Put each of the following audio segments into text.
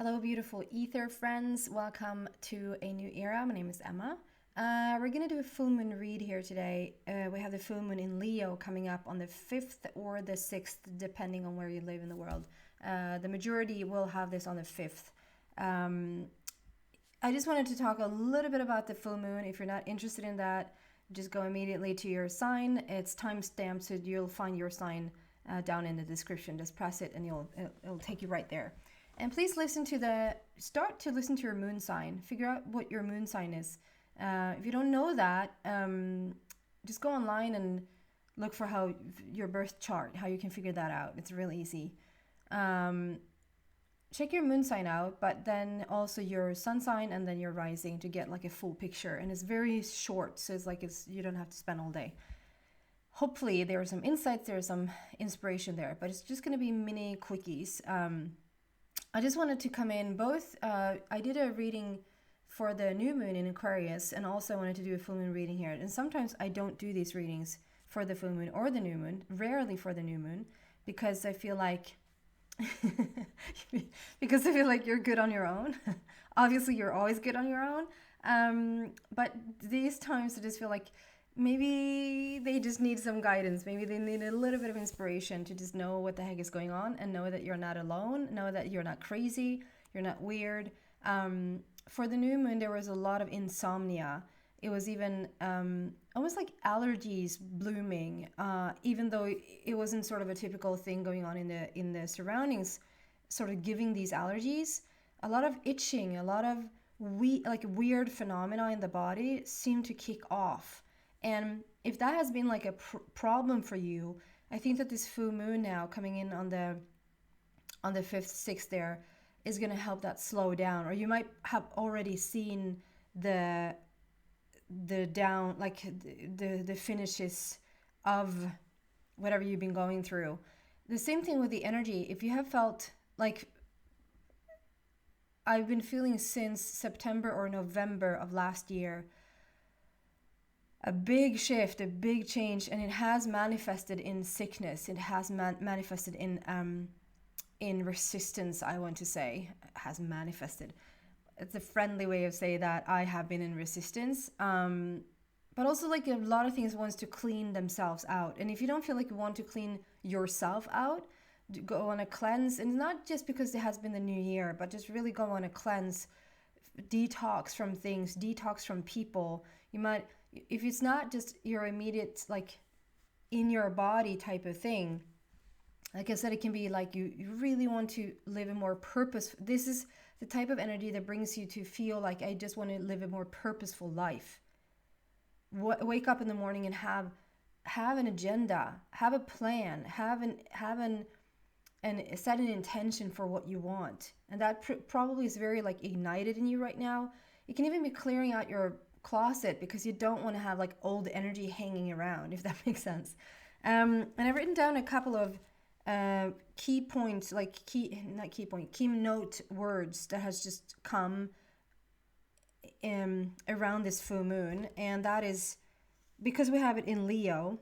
Hello, beautiful ether friends. Welcome to a new era. My name is Emma. We're going to do a full moon read here today. We have the full moon in Leo coming up on the 5th or the 6th, depending on where you live in the world. The majority will have this on the 5th. I just wanted to talk a little bit about the full moon. If you're not interested in that, just go immediately to your sign. It's timestamped, so you'll find your sign down in the description. Just press it and it'll take you right there. And please start to listen to your moon sign. Figure out what your moon sign is. If you don't know that, just go online and look for how your birth chart, how you can figure that out. It's really easy. Check your moon sign out, but then also your sun sign and then your rising to get like a full picture. And it's very short, so you don't have to spend all day. Hopefully there are some insights, there's some inspiration there, but it's just going to be mini quickies. I just wanted to come in both. I did a reading for the new moon in Aquarius, and also I wanted to do a full moon reading here. And sometimes I don't do these readings for the full moon or the new moon, rarely for the new moon, because I feel like you're good on your own. Obviously, you're always good on your own. But these times I just feel like maybe they just need some guidance. Maybe they need a little bit of inspiration to just know what the heck is going on and know that you're not alone, know that you're not crazy, you're not weird. For the new moon, there was a lot of insomnia. It was even almost like allergies blooming, even though it wasn't sort of a typical thing going on in the surroundings, sort of giving these allergies. A lot of itching, a lot of weird phenomena in the body seemed to kick off. And if that has been like a problem for you, I think that this full moon now coming in on the 5th, 6th there is going to help that slow down. Or you might have already seen the down, like the finishes of whatever you've been going through. The same thing with the energy. If you have felt like I've been feeling since September or November of last year, a big shift, a big change, and it has manifested in sickness. It has manifested in resistance, I want to say. It has manifested. It's a friendly way of saying that I have been in resistance. But also like a lot of things wants to clean themselves out. And if you don't feel like you want to clean yourself out, go on a cleanse. And not just because it has been the new year, but just really go on a cleanse, detox from things, detox from people. You might, if it's not just your immediate, like in your body type of thing, like I said, it can be like you really want to live a more purposeful. This is the type of energy that brings you to feel like I just want to live a more purposeful life. Wake up in the morning and have an agenda, have a plan, and set an intention for what you want. And that probably is very like ignited in you right now. It can even be clearing out your closet because you don't want to have like old energy hanging around, if that makes sense. And I've written down a couple of key points, like key note words that has just come around this full moon. And that is because we have it in Leo.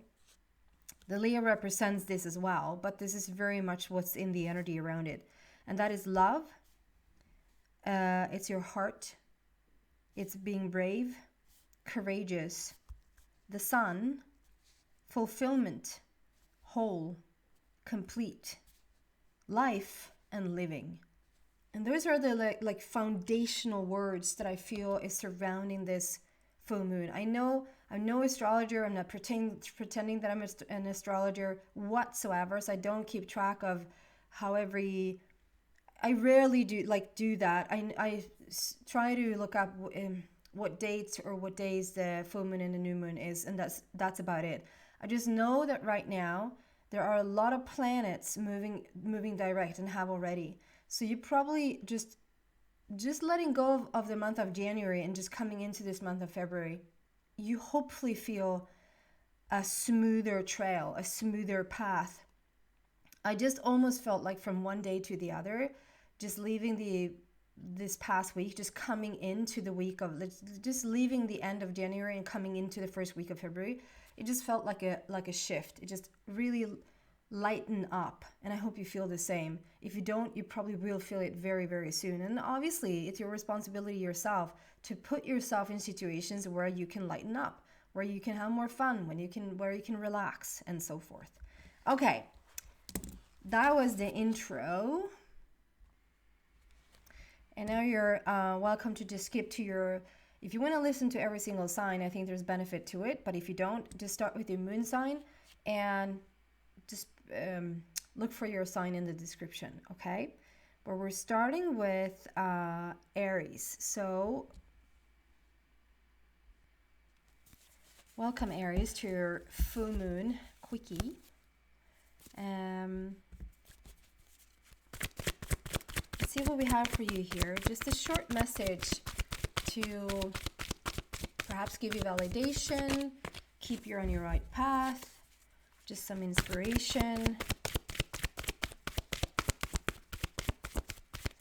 The Leo represents this as well, but this is very much what's in the energy around it. And that is love. It's your heart. It's being brave, courageous, the sun, fulfillment, whole, complete, life, and living. And those are the like foundational words that I feel is surrounding this full moon. I'm no astrologer. I'm not pretending that I'm an astrologer whatsoever. So I don't keep track of how I rarely do that. I try to look up what dates or what days the full moon and the new moon is, and that's about it. I just know that right now there are a lot of planets moving direct and have already. So you probably just letting go of the month of January and just coming into this month of February, you hopefully feel a smoother trail, a smoother path. I just almost felt like from one day to the other, just leaving this past week, just coming into the week of, just leaving the end of January and coming into the first week of February, it just felt like a shift. It just really lighten up. And I hope you feel the same. If you don't, you probably will feel it very, very soon. And obviously, it's your responsibility yourself to put yourself in situations where you can lighten up, where you can have more fun, where you can relax, and so forth. Okay, that was the intro. And now you're welcome to just skip to your, if you want to listen to every single sign, I think there's benefit to it. But if you don't, just start with your moon sign and just look for your sign in the description, okay? But we're starting with Aries. So welcome, Aries, to your full moon quickie. Let's see what we have for you here. Just a short message to perhaps give you validation, keep you on your right path, just some inspiration.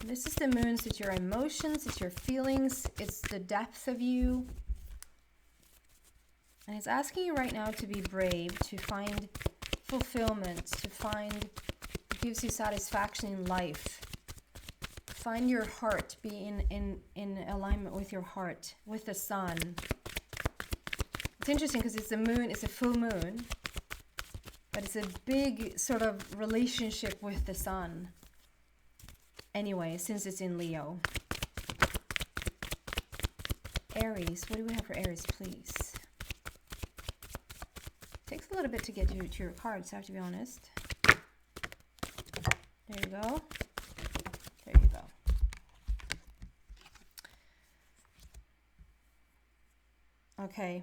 This is the moon, so it's your emotions, it's your feelings, it's the depth of you. And it's asking you right now to be brave, to find fulfillment, to find what gives you satisfaction in life. Find your heart, be in alignment with your heart, with the sun. It's interesting because it's a moon, it's a full moon, but it's a big sort of relationship with the sun. Anyway, since it's in Leo. Aries, what do we have for Aries, please? Takes a little bit to get you to your cards, I have to be honest. There you go. There you go. Okay.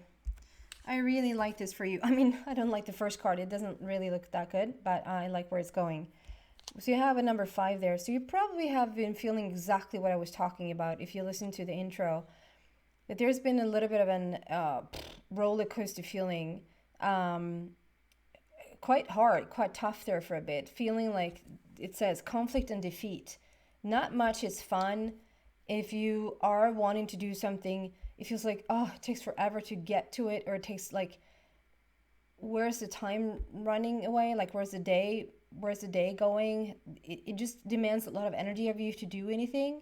I really like this for you. I mean, I don't like the first card. It doesn't really look that good, but I like where it's going. So you have a number 5 there. So you probably have been feeling exactly what I was talking about if you listen to the intro. That there's been a little bit of an roller coaster feeling. Quite hard, quite tough there for a bit. Feeling like it says conflict and defeat. Not much is fun. If you are wanting to do something, it feels like, oh, it takes forever to get to it, or it takes like, where's the time running away? Like, where's the day going? It just demands a lot of energy of you to do anything.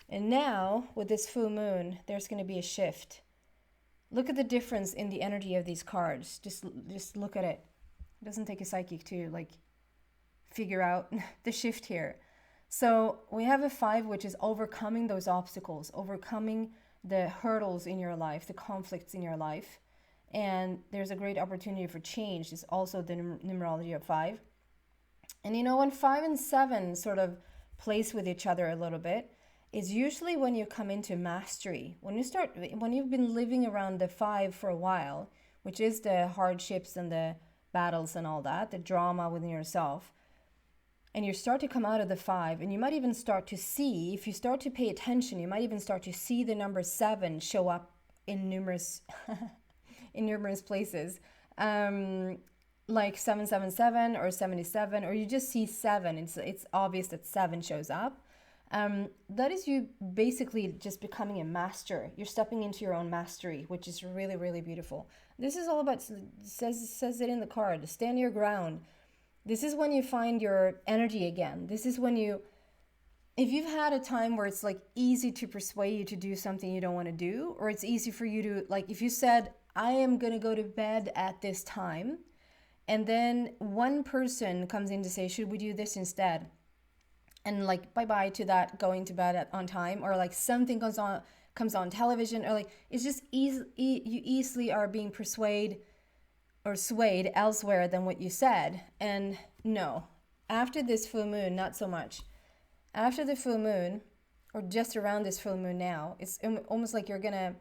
And now, with this full moon, there's going to be a shift. Look at the difference in the energy of these cards. Just look at it. It doesn't take a psychic to like figure out the shift here. So we have a 5, which is overcoming those obstacles, overcoming the hurdles in your life, the conflicts in your life. And there's a great opportunity for change. It's also the numerology of 5. And you know, when 5 and 7 sort of place with each other a little bit, is usually when you come into mastery. When you've been living around the 5 for a while, which is the hardships and the battles and all that, the drama within yourself, and you start to come out of the 5, and you might even start to see, if you start to pay attention, you might even start to see the number 7 show up in numerous places, like 777 or 77, or you just see 7. It's obvious that 7 shows up. That is you basically just becoming a master. You're stepping into your own mastery, which is really, really beautiful. This is all about, says it in the card, stand your ground. This is when you find your energy again. This is when if you've had a time where it's like easy to persuade you to do something you don't want to do, or it's easy for you to, like, if you said, I am going to go to bed at this time, and then one person comes in to say, should we do this instead? And like, bye-bye to that going to bed on time, or like something comes on television, or like, it's just you easily are being persuaded or swayed elsewhere than what you said. And no, after this full moon, not so much. After the full moon, or just around this full moon now, it's almost like you're gonna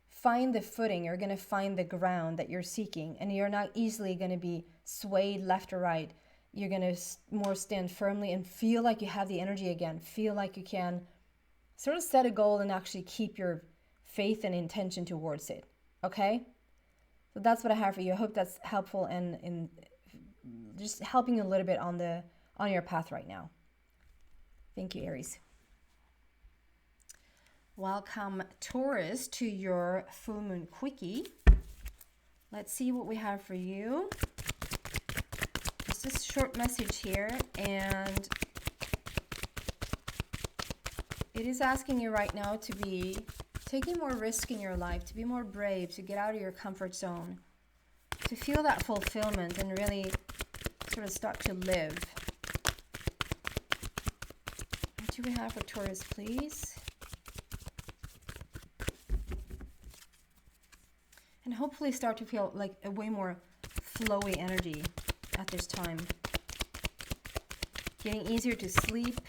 find the footing, you're gonna find the ground that you're seeking, and you're not easily gonna be swayed left or right. You're gonna more stand firmly and feel like you have the energy again, feel like you can sort of set a goal and actually keep your faith and intention towards it, okay? So that's what I have for you. I hope that's helpful and in just helping you a little bit on your path right now. Thank you, Aries. Welcome, Taurus, to your full moon quickie. Let's see what we have for you. Just a short message here, and it is asking you right now to be taking more risk in your life, to be more brave, to get out of your comfort zone, to feel that fulfillment and really sort of start to live. What do we have for Taurus, please? And hopefully start to feel like a way more flowy energy at this time. Getting easier to sleep.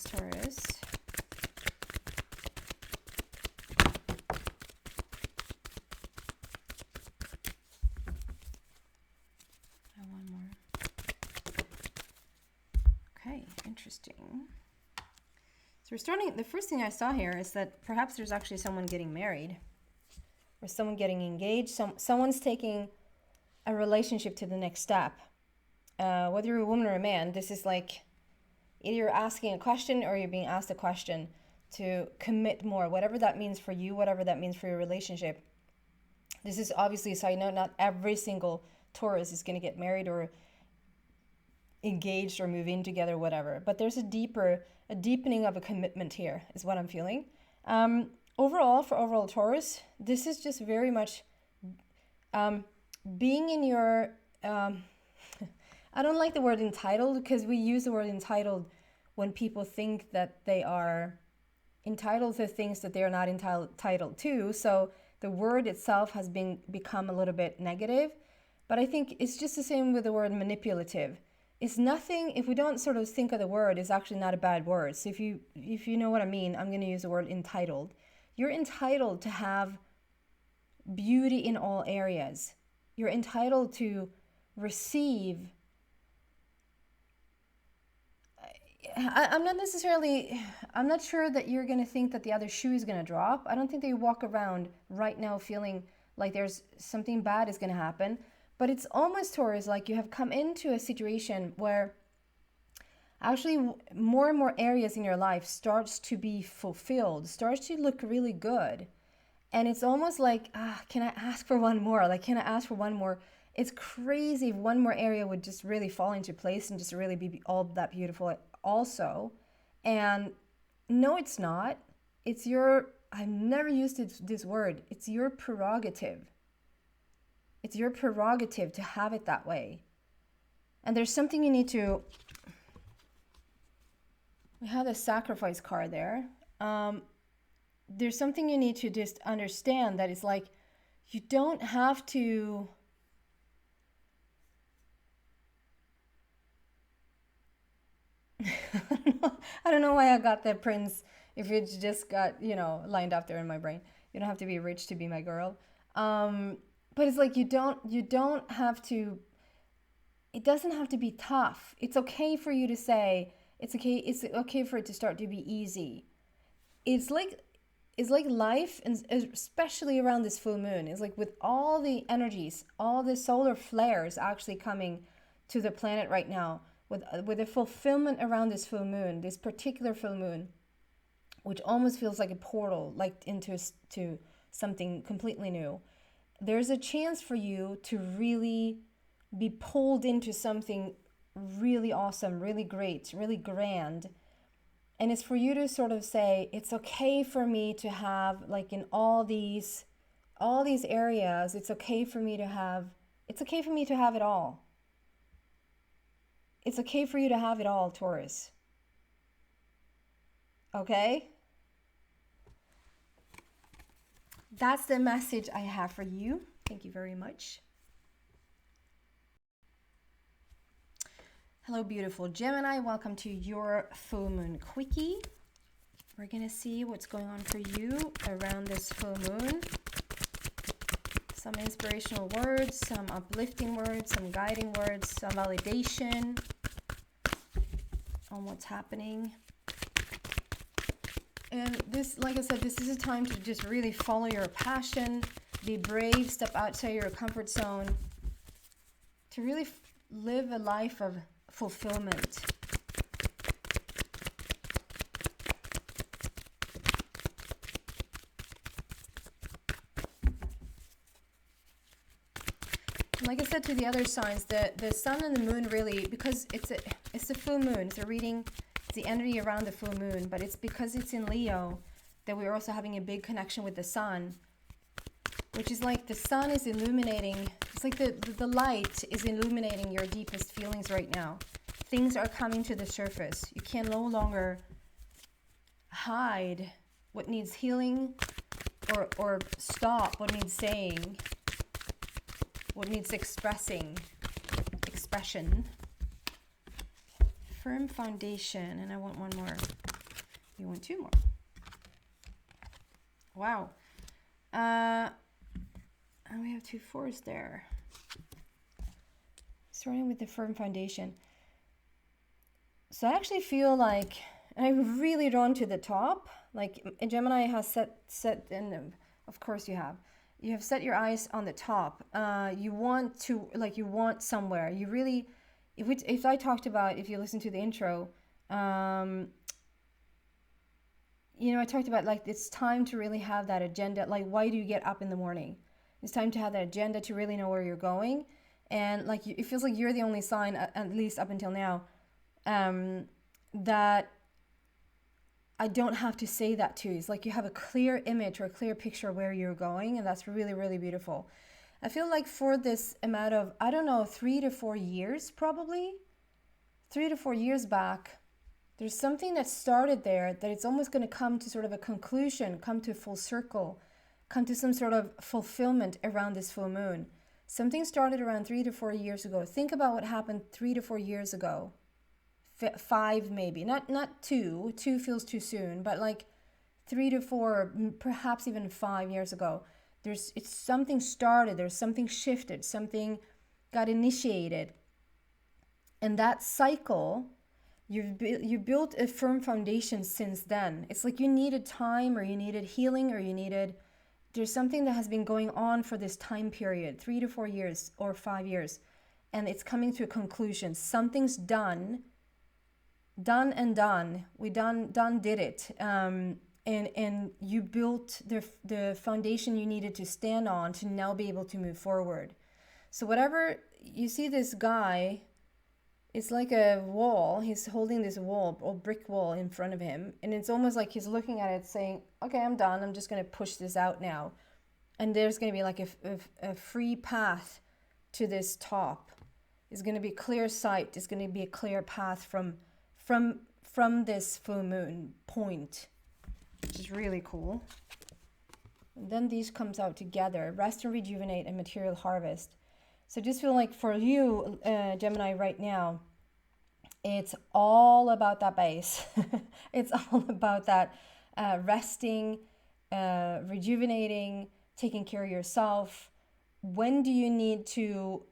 Taurus. One more. Okay, interesting. So we're starting, the first thing I saw here is that perhaps there's actually someone getting married or someone getting engaged. Someone's taking a relationship to the next step. Whether you're a woman or a man, this is like either you're asking a question or you're being asked a question to commit more, whatever that means for you, whatever that means for your relationship. This is obviously, so I know not every single Taurus is going to get married or engaged or move in together, whatever. But there's a deepening of a commitment here is what I'm feeling. Overall, for overall Taurus, this is just very much being in your, I don't like the word entitled, because we use the word entitled when people think that they are entitled to things that they are not entitled to. So the word itself has become a little bit negative. But I think it's just the same with the word manipulative. It's nothing, if we don't sort of think of the word, it's actually not a bad word. So if you know what I mean, I'm going to use the word entitled. You're entitled to have beauty in all areas. You're entitled to receive. I'm not sure that you're going to think that the other shoe is going to drop. I don't think that you walk around right now feeling like there's something bad is going to happen. But it's almost, Taurus, like you have come into a situation where actually more and more areas in your life starts to be fulfilled, starts to look really good. And it's almost like, can I ask for one more? Like, can I ask for one more? It's crazy if one more area would just really fall into place and just really be all that beautiful also. And no, it's not. It's your, I've never used this word. It's your prerogative. It's your prerogative to have it that way. And there's something you need to, we have the sacrifice card there. There's something you need to just understand, that it's like, you don't have to, I don't know why I got that Prince, if it's just got, lined up there in my brain. You don't have to be rich to be my girl. But it's like you don't have to, it doesn't have to be tough. It's okay for you to say, it's okay for it to start to be easy. It's like life, and especially around this full moon, it's like with all the energies, all the solar flares actually coming to the planet right now, with a fulfillment around this full moon, this particular full moon, which almost feels like a portal, like into something completely new. There's a chance for you to really be pulled into something really awesome, really great, really grand. And it's for you to sort of say, it's okay for me to have, like, in all these areas, it's okay for me to have it all. It's okay for you to have it all, Taurus. Okay? That's the message I have for you. Thank you very much. Hello, beautiful Gemini. Welcome to your full moon quickie. We're going to see what's going on for you around this full moon. Some inspirational words, some uplifting words, some guiding words, some validation on what's happening. And this, like I said, this is a time to just really follow your passion, be brave, step outside your comfort zone, to really live a life of fulfillment. I said to the other signs, the sun and the moon really, because it's a full moon, it's a reading, it's the energy around the full moon, but it's because it's in Leo that we're also having a big connection with the sun, which is like the sun is illuminating, it's like the light is illuminating your deepest feelings right now. Things are coming to the surface. You can no longer hide what needs healing or stop what needs saying, what needs expression. Firm foundation, and I want one more. You want two more. Wow. And we have 2 4s there. Starting with the firm foundation. So I actually feel like I'm really drawn to the top. Like Gemini has set, and of course you have set your eyes on the top. You want to, like, you want somewhere. You really, if I talked about, if you listen to the intro, you know, I talked about like it's time to really have that agenda. Like, why do you get up in the morning? It's time to have that agenda to really know where you're going. And like, it feels like you're the only sign, at least up until now, that I don't have to say that to you. It's like you have a clear image or a clear picture of where you're going, and that's really, really beautiful. I feel like for this amount of, I don't know, 3 to 4 years, probably 3 to 4 years back, there's something that started there that it's almost going to come to sort of a conclusion, come to full circle, come to some sort of fulfillment around this full moon. Something started around 3 to 4 years ago. Think about what happened 3 to 4 years ago. 5 maybe, not 2. 2 feels too soon, but like 3 to 4, perhaps even 5 years ago. It's something started, there's something shifted, something got initiated, and that cycle, you built a firm foundation since then. It's like you needed time, or you needed healing, or there's something that has been going on for this time period, 3 to 4 years or 5 years, and it's coming to a conclusion. Something's done. We did it, and you built the foundation you needed to stand on to now be able to move forward. So whatever you see, this guy, it's like a wall. He's holding this wall, or brick wall, in front of him, and it's almost like he's looking at it saying, okay, I'm done, I'm just going to push this out now. And there's going to be like a free path to this top. It's going to be clear sight. It's going to be a clear path from this full moon point, which is really cool. And then these comes out together: rest and rejuvenate, and material harvest. So just feel like for you, Gemini, right now, it's all about that base. It's all about that resting, rejuvenating, taking care of yourself. When do you need to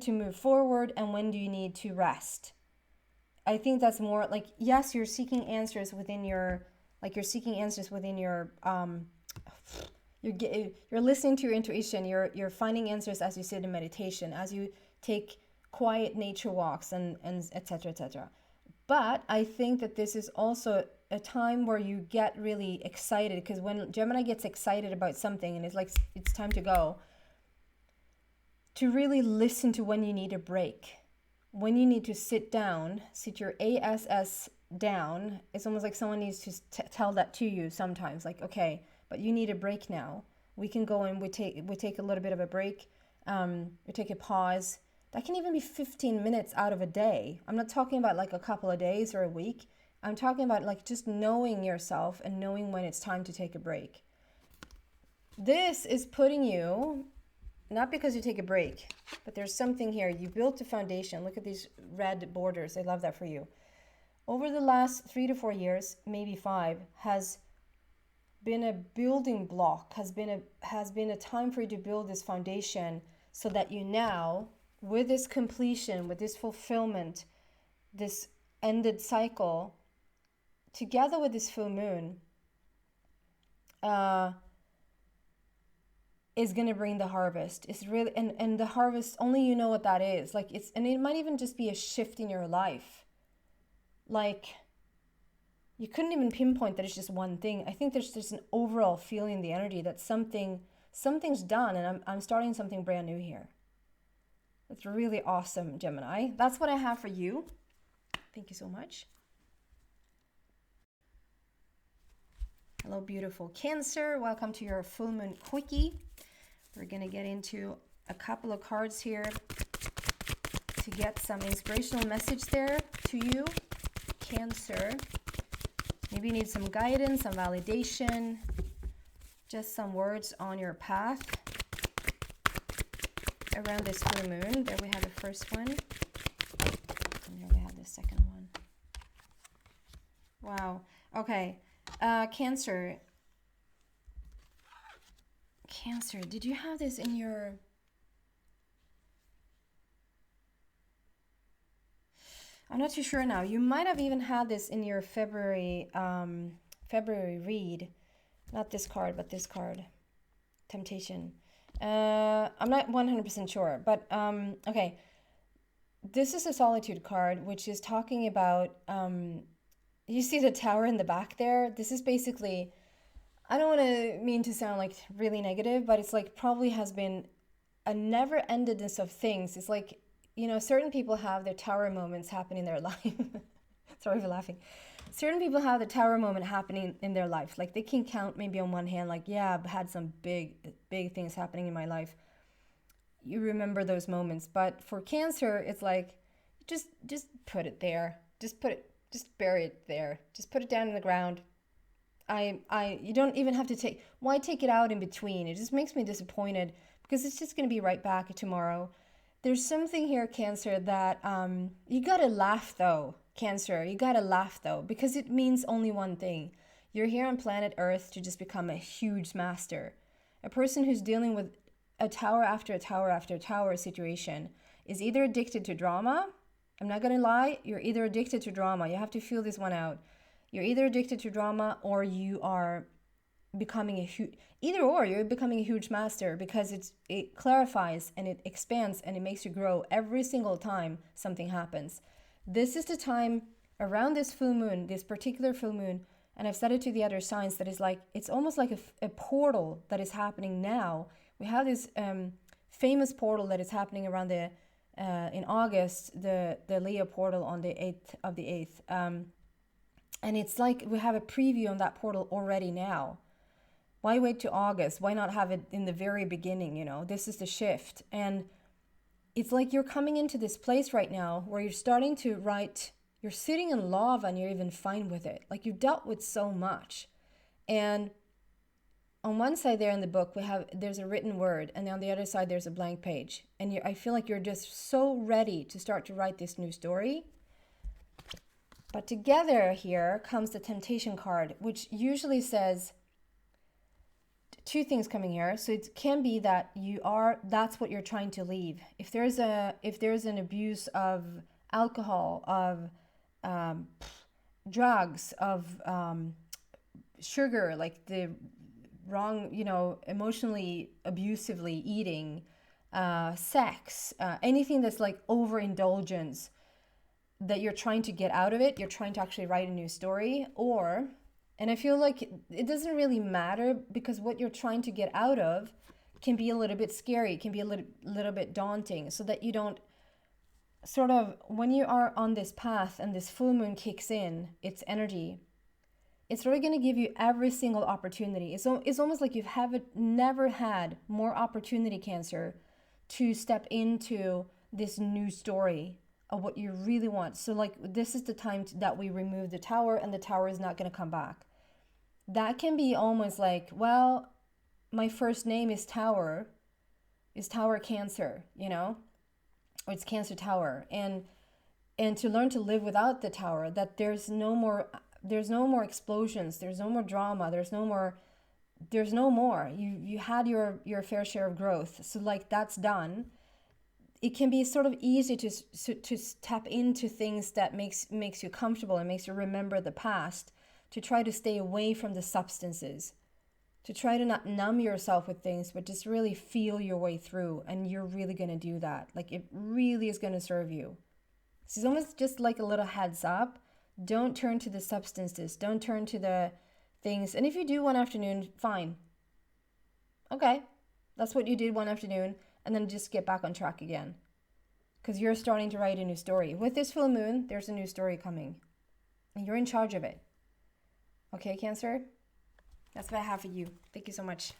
move forward, and when do you need to rest? I think that's more like, yes, you're seeking answers within your, you're listening to your intuition, you're finding answers as you sit in meditation, as you take quiet nature walks, and etc., etc. But I think that this is also a time where you get really excited, because when Gemini gets excited about something and it's like it's time to go, to really listen to when you need a break. When you need to sit your ASS down. It's almost like someone needs to tell that to you sometimes, like, okay, but you need a break now. We can go and we take a little bit of a break. We take a pause. That can even be 15 minutes out of a day. I'm not talking about like a couple of days or a week. I'm talking about like just knowing yourself and knowing when it's time to take a break. This is putting you, not because you take a break, but there's something here. You built a foundation. Look at these red borders. I love that for you. Over the last 3 to 4 years, maybe 5, has been a building block, has been a time for you to build this foundation, so that you now, with this completion, with this fulfillment, this ended cycle, together with this full moon, is going to bring the harvest. It's really, and the harvest, only you know what that is. Like and it might even just be a shift in your life. Like, you couldn't even pinpoint that it's just one thing. I think there's just an overall feeling in the energy that something's done, and I'm starting something brand new here. That's really awesome, Gemini. That's what I have for you. Thank you so much. Hello, beautiful Cancer. Welcome to your full moon quickie. We're going to get into a couple of cards here to get some inspirational message there to you, Cancer. Maybe you need some guidance, some validation, just some words on your path around this full moon. There we have the first one. And there we have the second one. Wow. Okay. Cancer. Cancer, did you have this in your... I'm not too sure now. You might have even had this in your February read. Not this card, but this card. Temptation. I'm not 100% sure, but okay. This is a solitude card, which is talking about... you see the tower in the back there? This is basically... I don't want to mean to sound like really negative, but it's like probably has been a never-endedness of things. It's like, you know, certain people have their tower moments happen in their life. Sorry for laughing. Certain people have the tower moment happening in their life. Like they can count maybe on one hand, like, yeah, I've had some big things happening in my life. You remember those moments. But for Cancer, it's like, just put it there. Just bury it there. Just put it down in the ground. You don't even have to why take it out in between? It just makes me disappointed because it's just going to be right back tomorrow. There's something here, Cancer, that you got to laugh though, Cancer. You got to laugh though, because it means only one thing. You're here on planet Earth to just become a huge master. A person who's dealing with a tower after a tower after a tower situation is either addicted to drama. I'm not going to lie. You're either addicted to drama. You have to feel this one out. You're either addicted to drama or you are becoming you're becoming a huge master because it clarifies and it expands and it makes you grow every single time something happens. This is the time around this full moon, this particular full moon, and I've said it to the other signs that is like, it's almost like a portal that is happening now. We have this famous portal that is happening around in August, the Leo portal on the 8th of the 8th. And it's like we have a preview on that portal already now. Why wait to August? Why not have it in the very beginning, you know? This is the shift. And it's like you're coming into this place right now where you're starting to write, you're sitting in lava and you're even fine with it. Like you've dealt with so much. And on one side there in the book, there's a written word, and on the other side, there's a blank page. And I feel like you're just so ready to start to write this new story. But together here comes the temptation card, which usually says two things coming here. So it can be that that's what you're trying to leave. If there's an abuse of alcohol, of drugs, of sugar, like the wrong, you know, emotionally abusively eating, sex, anything that's like overindulgence, that you're trying to get out of it, you're trying to actually write a new story, and I feel like it doesn't really matter because what you're trying to get out of can be a little bit scary, can be a little bit daunting, so that you don't sort of, when you are on this path and this full moon kicks in, its energy, it's really going to give you every single opportunity. It's almost like you haven't never had more opportunity, Cancer, to step into this new story of what you really want. So like this is the time that we remove the tower and the tower is not going to come back. That can be almost like, well, my first name is Tower Cancer, you know, or it's Cancer Tower. And to learn to live without the tower, that there's no more explosions, there's no more drama, there's no more. You had your fair share of growth. So like that's done. It can be sort of easy to tap into things that makes you comfortable and makes you remember the past, to try to stay away from the substances, to try to not numb yourself with things, but just really feel your way through. And you're really going to do that. Like it really is going to serve you. This is almost just like a little heads up. Don't turn to the substances. Don't turn to the things. And if you do one afternoon, fine. Okay, that's what you did one afternoon. And then just get back on track again. because you're starting to write a new story. With this full moon, there's a new story coming, and you're in charge of it. Okay, Cancer? That's what I have for you. Thank you so much.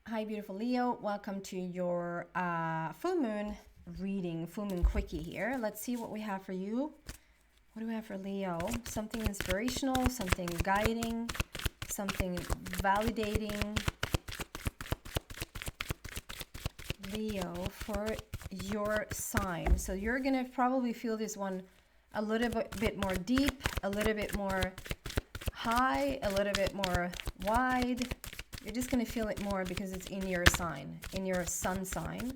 Hi, beautiful Leo. Welcome to your full moon reading, full moon quickie here. Let's see what we have for you. What do we have for Leo? Something inspirational, something guiding, something validating. Leo, for your sign. So you're going to probably feel this one a little bit more deep, a little bit more high, a little bit more wide. You're just going to feel it more because it's in your sign, in your sun sign.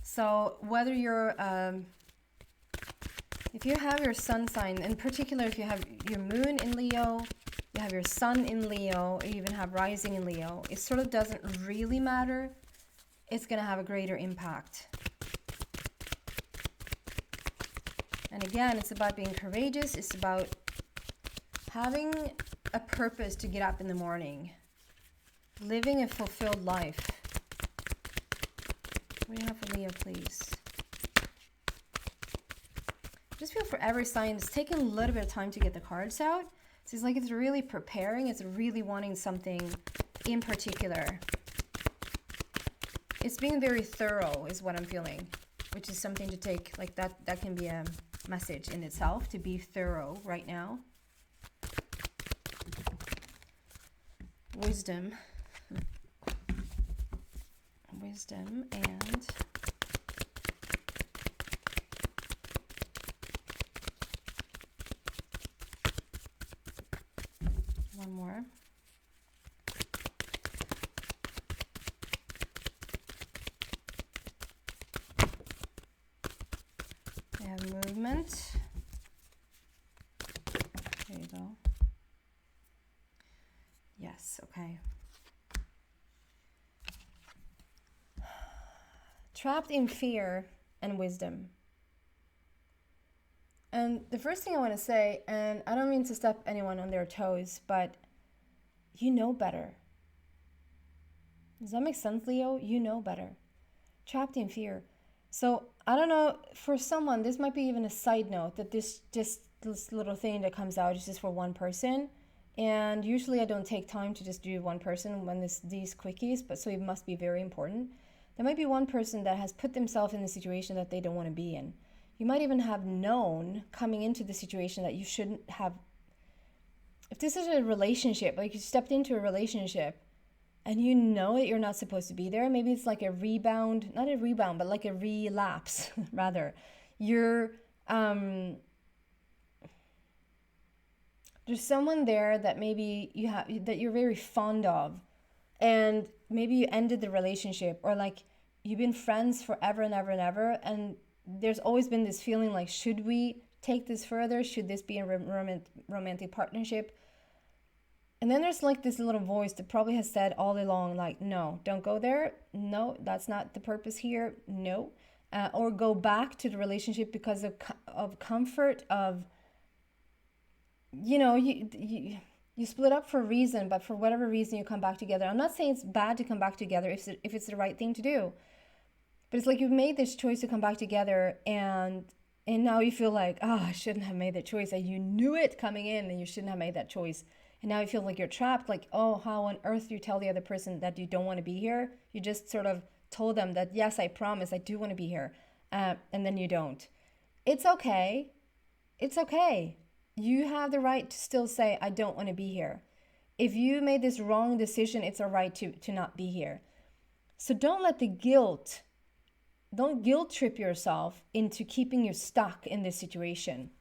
So whether you're, if you have your sun sign, in particular, if you have your moon in Leo, you have your sun in Leo, or you even have rising in Leo, it sort of doesn't really matter. It's going to have a greater impact. And again, it's about being courageous. It's about having a purpose to get up in the morning. Living a fulfilled life. What do you have for Leo, please? Just feel for every sign, it's taking a little bit of time to get the cards out. So it's like it's really preparing. It's really wanting something in particular. It's being very thorough is what I'm feeling, which is something to take, like that can be a message in itself, to be thorough right now. Wisdom. Wisdom and one more. We have movement. There you go. Yes, okay. Trapped in fear and wisdom. And the first thing I want to say, and I don't mean to step anyone on their toes, but you know better. Does that make sense, Leo? You know better. Trapped in fear. So I don't know, for someone, this might be even a side note, that this little thing that comes out is just for one person. And usually I don't take time to just do one person when these quickies, but so it must be very important. There might be one person that has put themselves in a situation that they don't want to be in. You might even have known coming into the situation that you shouldn't have. If this is a relationship, like you stepped into a relationship and you know that you're not supposed to be there, maybe it's like a rebound, not a rebound, but like a relapse, rather. You're, there's someone there that maybe you have, that you're very fond of, and maybe you ended the relationship, or like you've been friends forever and ever and ever, and there's always been this feeling like, should we take this further? Should this be a romantic partnership? And then there's like this little voice that probably has said all along, like, no, don't go there. No, that's not the purpose here. No. Or go back to the relationship because of comfort, of, you know, you split up for a reason, but for whatever reason you come back together. I'm not saying it's bad to come back together if it's the right thing to do. But it's like you've made this choice to come back together, and now you feel like, oh, I shouldn't have made that choice. And you knew it coming in, and you shouldn't have made that choice. And now you feel like you're trapped, like, oh, how on earth do you tell the other person that you don't want to be here? You just sort of told them that, yes, I promise, I do want to be here. And then you don't. It's okay. It's okay. You have the right to still say, I don't want to be here. If you made this wrong decision, it's all right to not be here. So don't let the guilt trip yourself into keeping you stuck in this situation.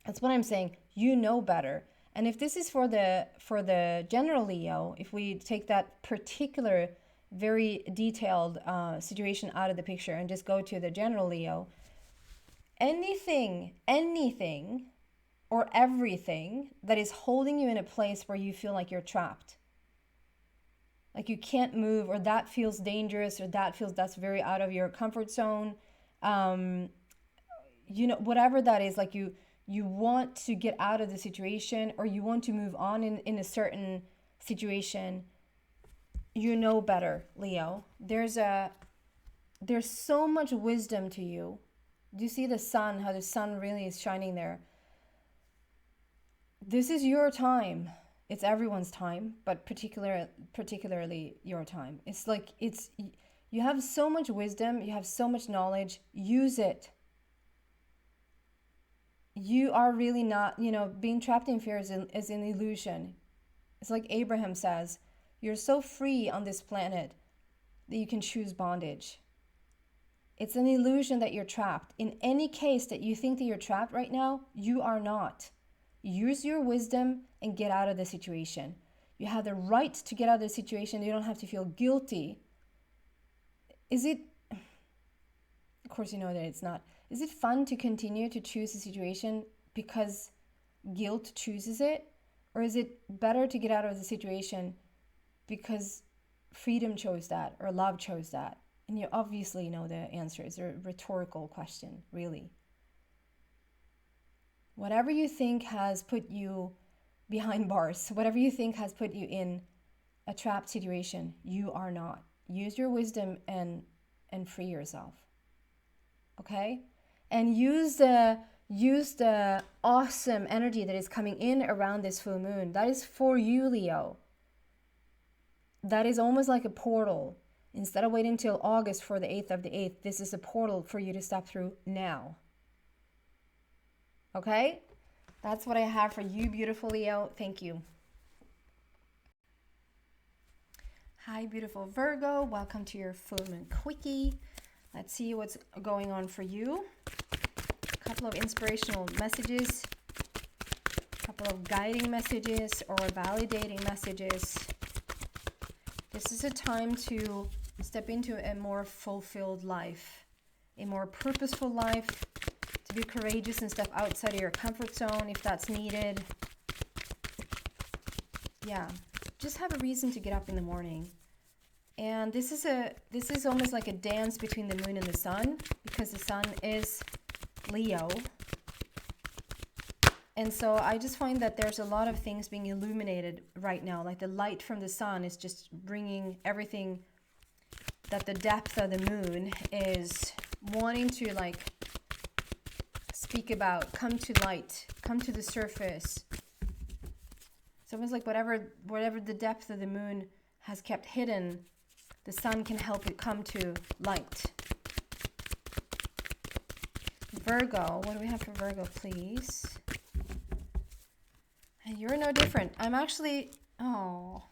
That's what I'm saying. You know better. And if this is for the general Leo, if we take that particular very detailed situation out of the picture and just go to the general Leo, anything or everything that is holding you in a place where you feel like you're trapped, like you can't move, or that feels dangerous, or that's very out of your comfort zone, you know, whatever that is, like you want to get out of the situation, or you want to move on in a certain situation, you know better, Leo. There's so much wisdom to you. Do you see the sun, how the sun really is shining there? This is your time. It's everyone's time, but particularly your time. It's like you have so much wisdom, you have so much knowledge. Use it. You are really not, being trapped in fear is an illusion. It's like Abraham says, you're so free on this planet that you can choose bondage. It's an illusion that you're trapped. In any case that you think that you're trapped right now, you are not. Use your wisdom and get out of the situation. You have the right to get out of the situation. You don't have to feel guilty. Is it, of course you know that it's not. Is it fun to continue to choose a situation because guilt chooses it? Or is it better to get out of the situation because freedom chose that or love chose that? And you obviously know the answer. It's a rhetorical question, really. Whatever you think has put you behind bars, whatever you think has put you in a trapped situation, you are not. Use your wisdom and free yourself. Okay? And use the awesome energy that is coming in around this full moon. That is for you, Leo. That is almost like a portal. Instead of waiting until August for the 8th of the 8th, this is a portal for you to step through now. Okay? That's what I have for you, beautiful Leo. Thank you. Hi, beautiful Virgo. Welcome to your full moon quickie. Let's see what's going on for you. A couple of inspirational messages, a couple of guiding messages or validating messages. This is a time to step into a more fulfilled life, a more purposeful life, to be courageous and step outside of your comfort zone if that's needed. Yeah, just have a reason to get up in the morning. And this is almost like a dance between the moon and the sun, because the sun is Leo. And so I just find that there's a lot of things being illuminated right now. Like the light from the sun is just bringing everything that the depth of the moon is wanting to like speak about, come to light, come to the surface. It's almost like whatever the depth of the moon has kept hidden, the sun can help it come to light. Virgo, what do we have for Virgo, please? You're no different. I'm actually, you're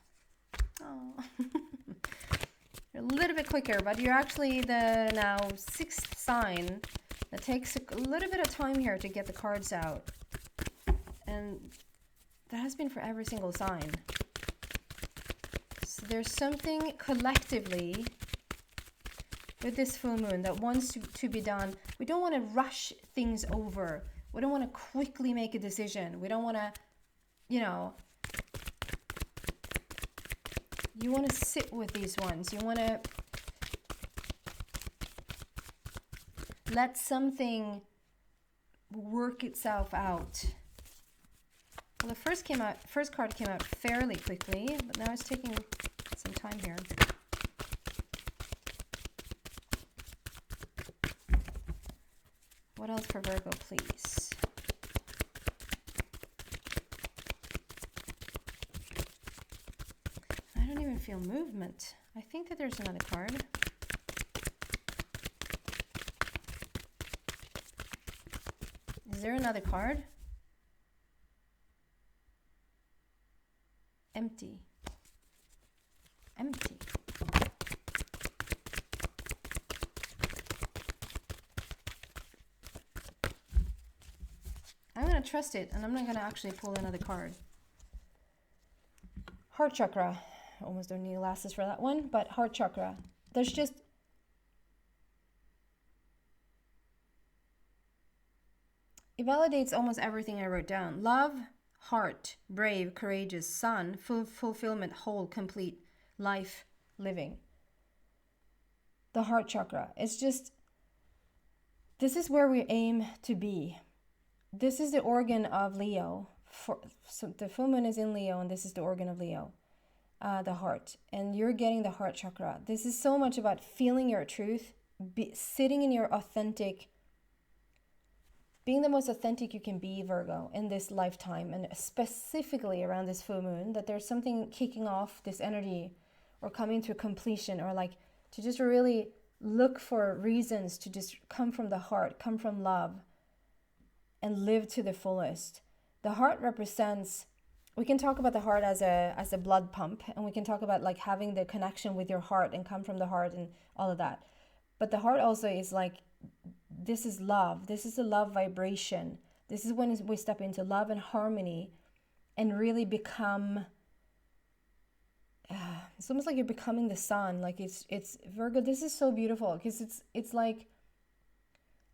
a little bit quicker, but you're actually the now 6th sign that takes a little bit of time here to get the cards out. And that has been for every single sign. So there's something collectively with this full moon that wants to be done. We don't want to rush things over. We don't want to quickly make a decision. We don't want to, you want to sit with these ones. You want to let something work itself out. Well, the first card came out fairly quickly, but now it's taking some time here. What else for Virgo, please? I don't even feel movement. I think that there's another card. Is there another card? Empty. Empty. I'm going to trust it, and I'm not going to actually pull another card. Heart chakra. Almost don't need glasses for that one, but heart chakra. There's just... It validates almost everything I wrote down. Love, heart, brave, courageous, sun, fulfillment, whole, complete, life, living. The heart chakra. It's just... This is where we aim to be. This is the organ of Leo. So the full moon is in Leo, and this is the organ of Leo. the heart, and you're getting the heart chakra. This is so much about feeling your truth, sitting in your authentic, being the most authentic you can be, Virgo, in this lifetime, and specifically around this full moon, that there's something kicking off this energy or coming to completion, or like to just really look for reasons to just come from the heart, come from love, and live to the fullest. The heart represents, we can talk about the heart as a blood pump, and we can talk about like having the connection with your heart and come from the heart and all of that. But the heart also is like, this is love. This is a love vibration. This is when we step into love and harmony and really become, it's almost like you're becoming the sun. Like it's Virgo, this is so beautiful, because it's like,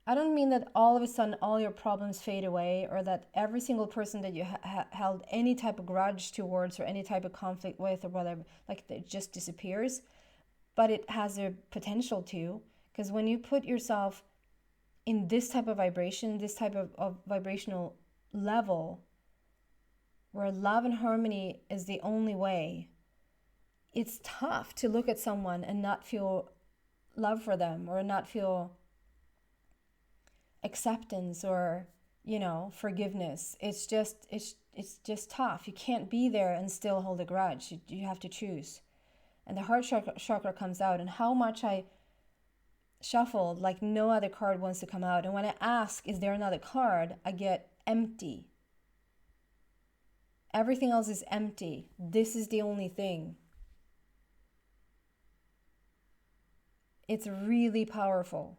I don't mean that all of a sudden all your problems fade away, or that every single person that you held any type of grudge towards or any type of conflict with or whatever, like it just disappears. But it has a potential to, because when you put yourself in this type of vibration, this type of vibrational level, where love and harmony is the only way, it's tough to look at someone and not feel love for them, or not feel acceptance, or forgiveness. It's just tough. You can't be there and still hold a grudge. You have to choose. And the heart chakra comes out, and how much I shuffled, like no other card wants to come out. And when I ask, is there another card, I get empty. Everything else is empty. This is the only thing. It's really powerful.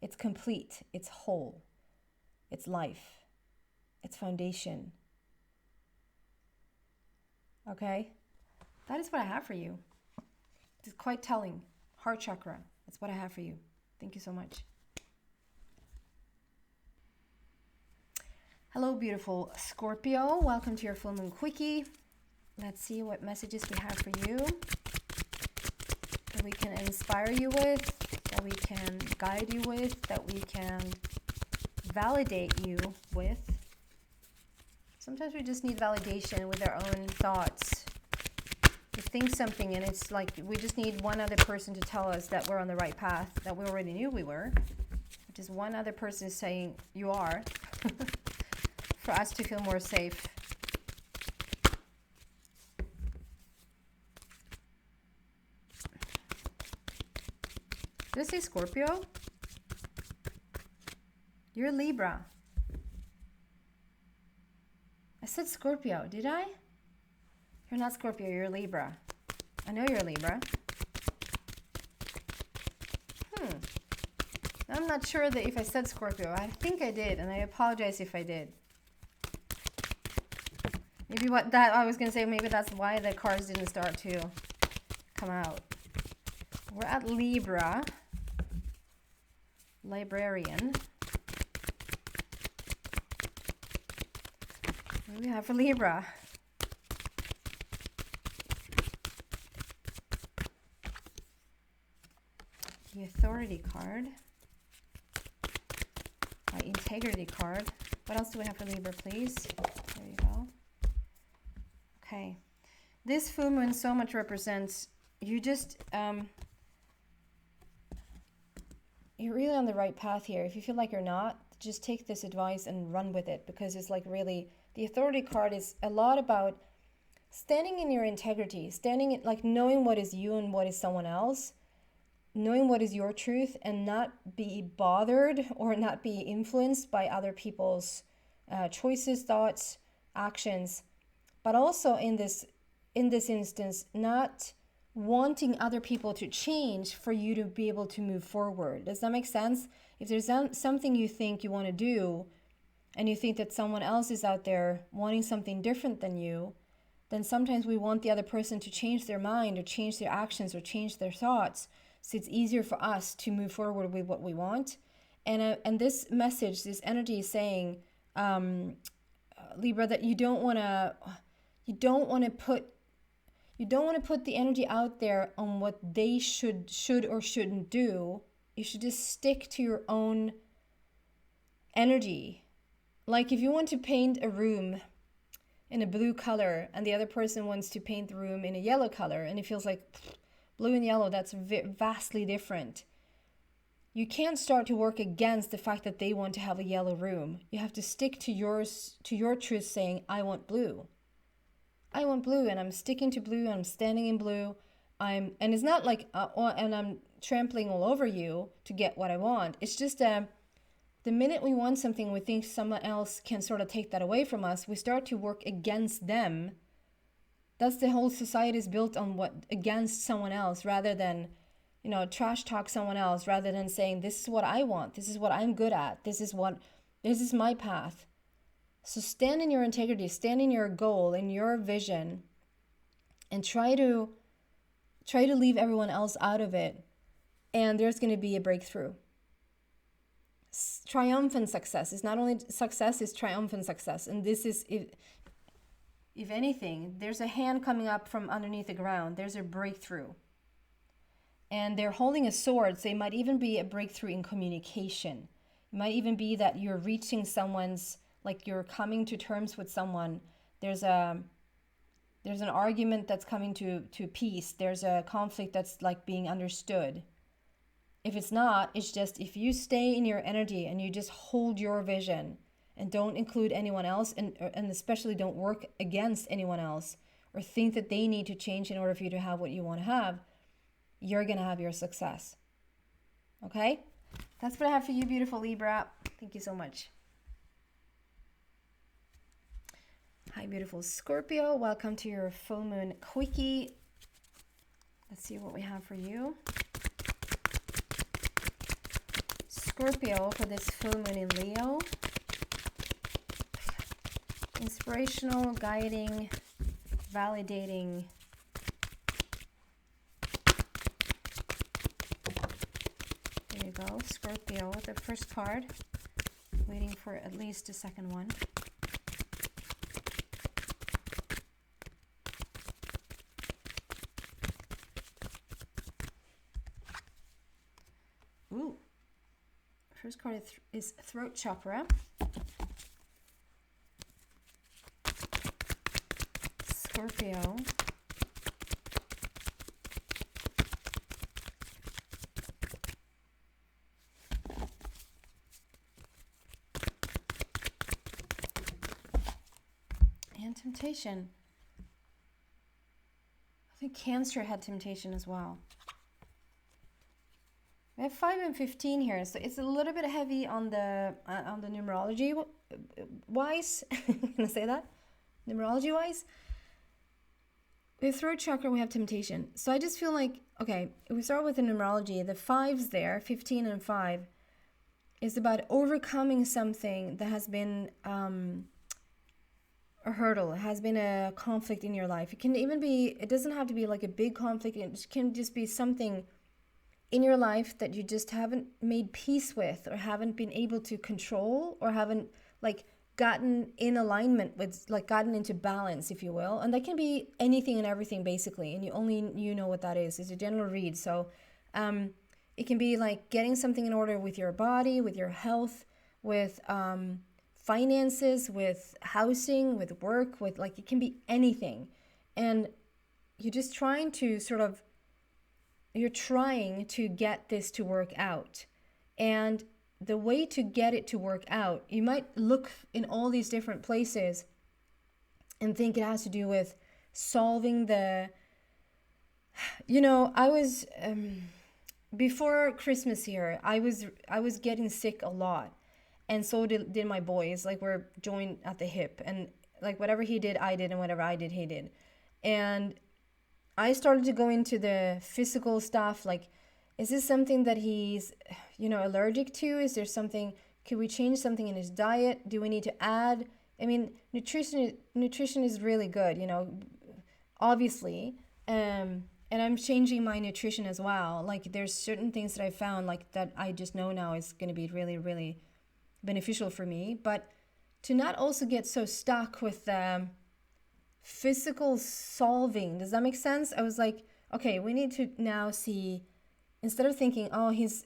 It's complete. It's whole. It's life. It's foundation. Okay? That is what I have for you. It's quite telling. Heart chakra. That's what I have for you. Thank you so much. Hello, beautiful Scorpio. Welcome to your full moon quickie. Let's see what messages we have for you, that we can inspire you with, that we can guide you with, that we can validate you with. Sometimes we just need validation with our own thoughts. We think something, and it's like we just need one other person to tell us that we're on the right path, that we already knew we were. Just one other person saying you are, for us to feel more safe. Did I say Scorpio? You're Libra. I said Scorpio, did I? You're not Scorpio, you're Libra. I know you're Libra. I'm not sure that if I said Scorpio. I think I did, and I apologize if I did. Maybe I was going to say, maybe that's why the cards didn't start to come out. We're at Libra. Librarian. What do we have for Libra? The Authority card. My Integrity card. What else do we have for Libra, please? There you go. Okay. This full moon so much represents, you just, you're really on the right path here. If you feel like you're not, just take this advice and run with it, because it's like really, the Authority card is a lot about standing in your integrity, standing in, like knowing what is you and what is someone else, knowing what is your truth, and not be bothered or not be influenced by other people's choices, thoughts, actions, but also in this instance, not wanting other people to change for you to be able to move forward. Does that make sense? If there's something you think you want to do, and you think that someone else is out there wanting something different than you, then sometimes we want the other person to change their mind or change their actions or change their thoughts, so it's easier for us to move forward with what we want. And this message, this energy is saying, Libra, that you don't want to put the energy out there on what they should or shouldn't do. You should just stick to your own energy. Like if you want to paint a room in a blue color and the other person wants to paint the room in a yellow color, and it feels like blue and yellow, that's vastly different. You can't start to work against the fact that they want to have a yellow room. You have to stick to yours, to your truth, saying, I want blue. I want blue, and I'm sticking to blue, and I'm standing in blue. And it's not like, and I'm trampling all over you to get what I want. It's just the minute we want something, we think someone else can sort of take that away from us, we start to work against them. That's the whole society is built on what, against someone else, rather than, you know, trash talk someone else, rather than saying, this is what I want, this is what I'm good at, this is my path. So stand in your integrity, stand in your goal, in your vision, and try to leave everyone else out of it. And there's going to be a breakthrough. Triumphant success is not only success, it's triumphant success. And this is, if anything, there's a hand coming up from underneath the ground. There's a breakthrough. And they're holding a sword, so it might even be a breakthrough in communication. It might even be that you're reaching someone's, like you're coming to terms with someone. There's an argument that's coming to peace. There's a conflict that's like being understood. If it's not, it's just, if you stay in your energy and you just hold your vision and don't include anyone else, and especially don't work against anyone else or think that they need to change in order for you to have what you want to have, you're going to have your success. Okay? That's what I have for you, beautiful Libra. Thank you so much. Hi, beautiful Scorpio. Welcome to your full moon quickie. Let's see what we have for you. Scorpio, for this full moon in Leo. Inspirational, guiding, validating. There you go, Scorpio, the first card. Waiting for at least a second one. Ooh. First card is throat chakra. Scorpio. And temptation. I think Cancer had temptation as well. We have 5 and 15 here, so it's a little bit heavy on the numerology wise. Can I say that? Numerology wise. With throat chakra, we have temptation. So I just feel like, okay, if we start with the numerology, the 5s there, 15 and 5, is about overcoming something that has been a hurdle, has been a conflict in your life. It can even be, it doesn't have to be like a big conflict. It can just be something in your life that you just haven't made peace with, or haven't been able to control, or haven't like gotten in alignment with, like gotten into balance, if you will. And that can be anything and everything basically, and you know what that is. It's a general read. So it can be like getting something in order with your body, with your health, with finances, with housing, with work, with like, it can be anything. And you're just trying to you're trying to get this to work out. And the way to get it to work out, you might look in all these different places and think it has to do with solving the, I was, before Christmas here, I was getting sick a lot. And so did my boys. Like, we're joined at the hip. And like, whatever he did, I did. And whatever I did, he did. And I started to go into the physical stuff. Like, is this something that he's, allergic to? Is there something, could we change something in his diet? Do we need to add? I mean, nutrition is really good, obviously. And I'm changing my nutrition as well. Like, there's certain things that I found, like, that I just know now is going to be really, really beneficial for me. But to not also get so stuck with physical solving, does that make sense? I was like, okay, we need to now see, instead of thinking, oh, his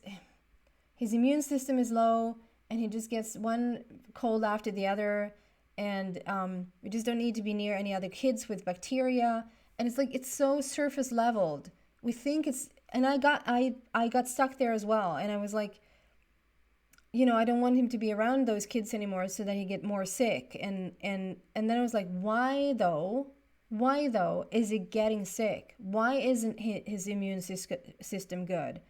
immune system is low and he just gets one cold after the other, And we just don't need to be near any other kids with bacteria. And it's like, it's so surface leveled. We think it's, and I got stuck there as well. And I was like, you know, I don't want him to be around those kids anymore so that he get more sick. And then I was like, why though? Why though is he getting sick? Why isn't his immune system good?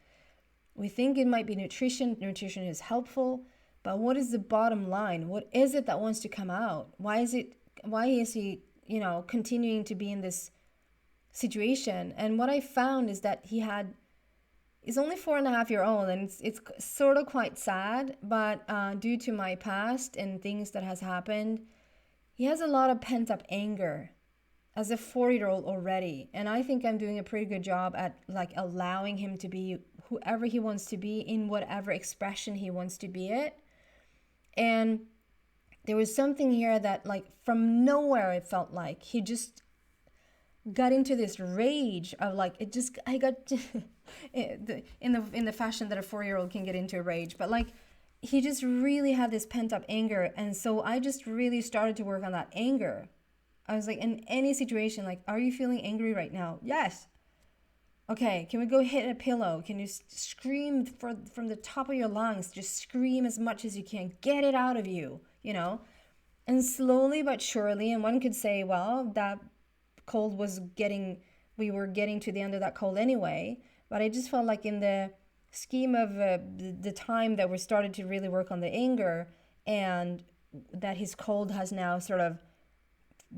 We think it might be nutrition. Nutrition is helpful. But what is the bottom line? What is it that wants to come out? Why is he, you know, continuing to be in this situation? And what I found is that he's only 4.5 years old, and it's sort of quite sad, but due to my past and things that has happened, he has a lot of pent-up anger as a 4-year-old already. And I think I'm doing a pretty good job at like allowing him to be whoever he wants to be in whatever expression he wants to be it. And there was something here that, like, from nowhere, it felt like he just got into this rage of like, I got in the fashion that a 4-year-old can get into a rage, but like he just really had this pent up anger. And so I just really started to work on that anger. I was like, in any situation, like, are you feeling angry right now? Yes. Okay, can we go hit a pillow? Can you scream from the top of your lungs? Just scream as much as you can. Get it out of you, you know? And slowly but surely, and one could say, well, that cold we were getting to the end of that cold anyway. But I just felt like in the scheme of the time that we started to really work on the anger, and that his cold has now sort of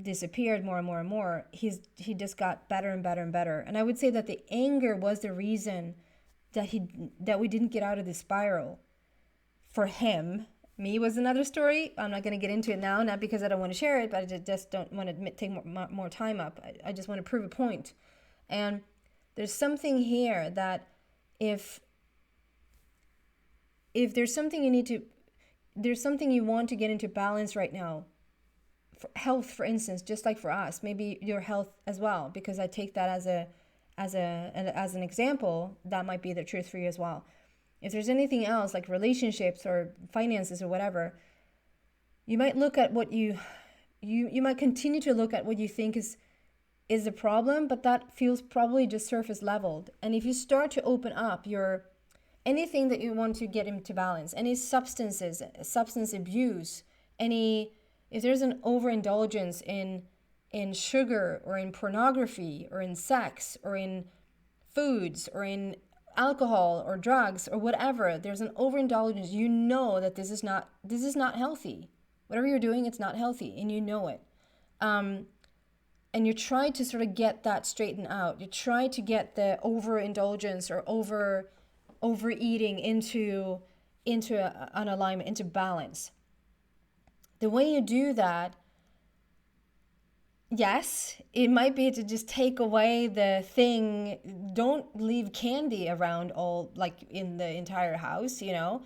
disappeared more and more and more, he just got better and better and better. And I would say that the anger was the reason that we didn't get out of the spiral. For him, me was another story. I'm not going to get into it now, not because I don't want to share it, but I just don't want to take more time up. I just want to prove a point. And there's something here that if there's something there's something you want to get into balance right now, for health, for instance, just like for us, maybe your health as well, because I take that as an example, that might be the truth for you as well. If there's anything else like relationships or finances or whatever, you might look at what you might continue to look at what you think is a problem, but that feels probably just surface leveled. And if you start to open up anything that you want to get into balance, any substance abuse, if there's an overindulgence in sugar or in pornography or in sex or in foods or in alcohol or drugs or whatever, there's an overindulgence, you know that this is not healthy. Whatever you're doing, it's not healthy, and you know it. And you try to sort of get that straightened out. You try to get the overindulgence or overeating into an alignment, into balance. The way you do that, yes, it might be to just take away the thing. Don't leave candy around all, like, in the entire house, you know?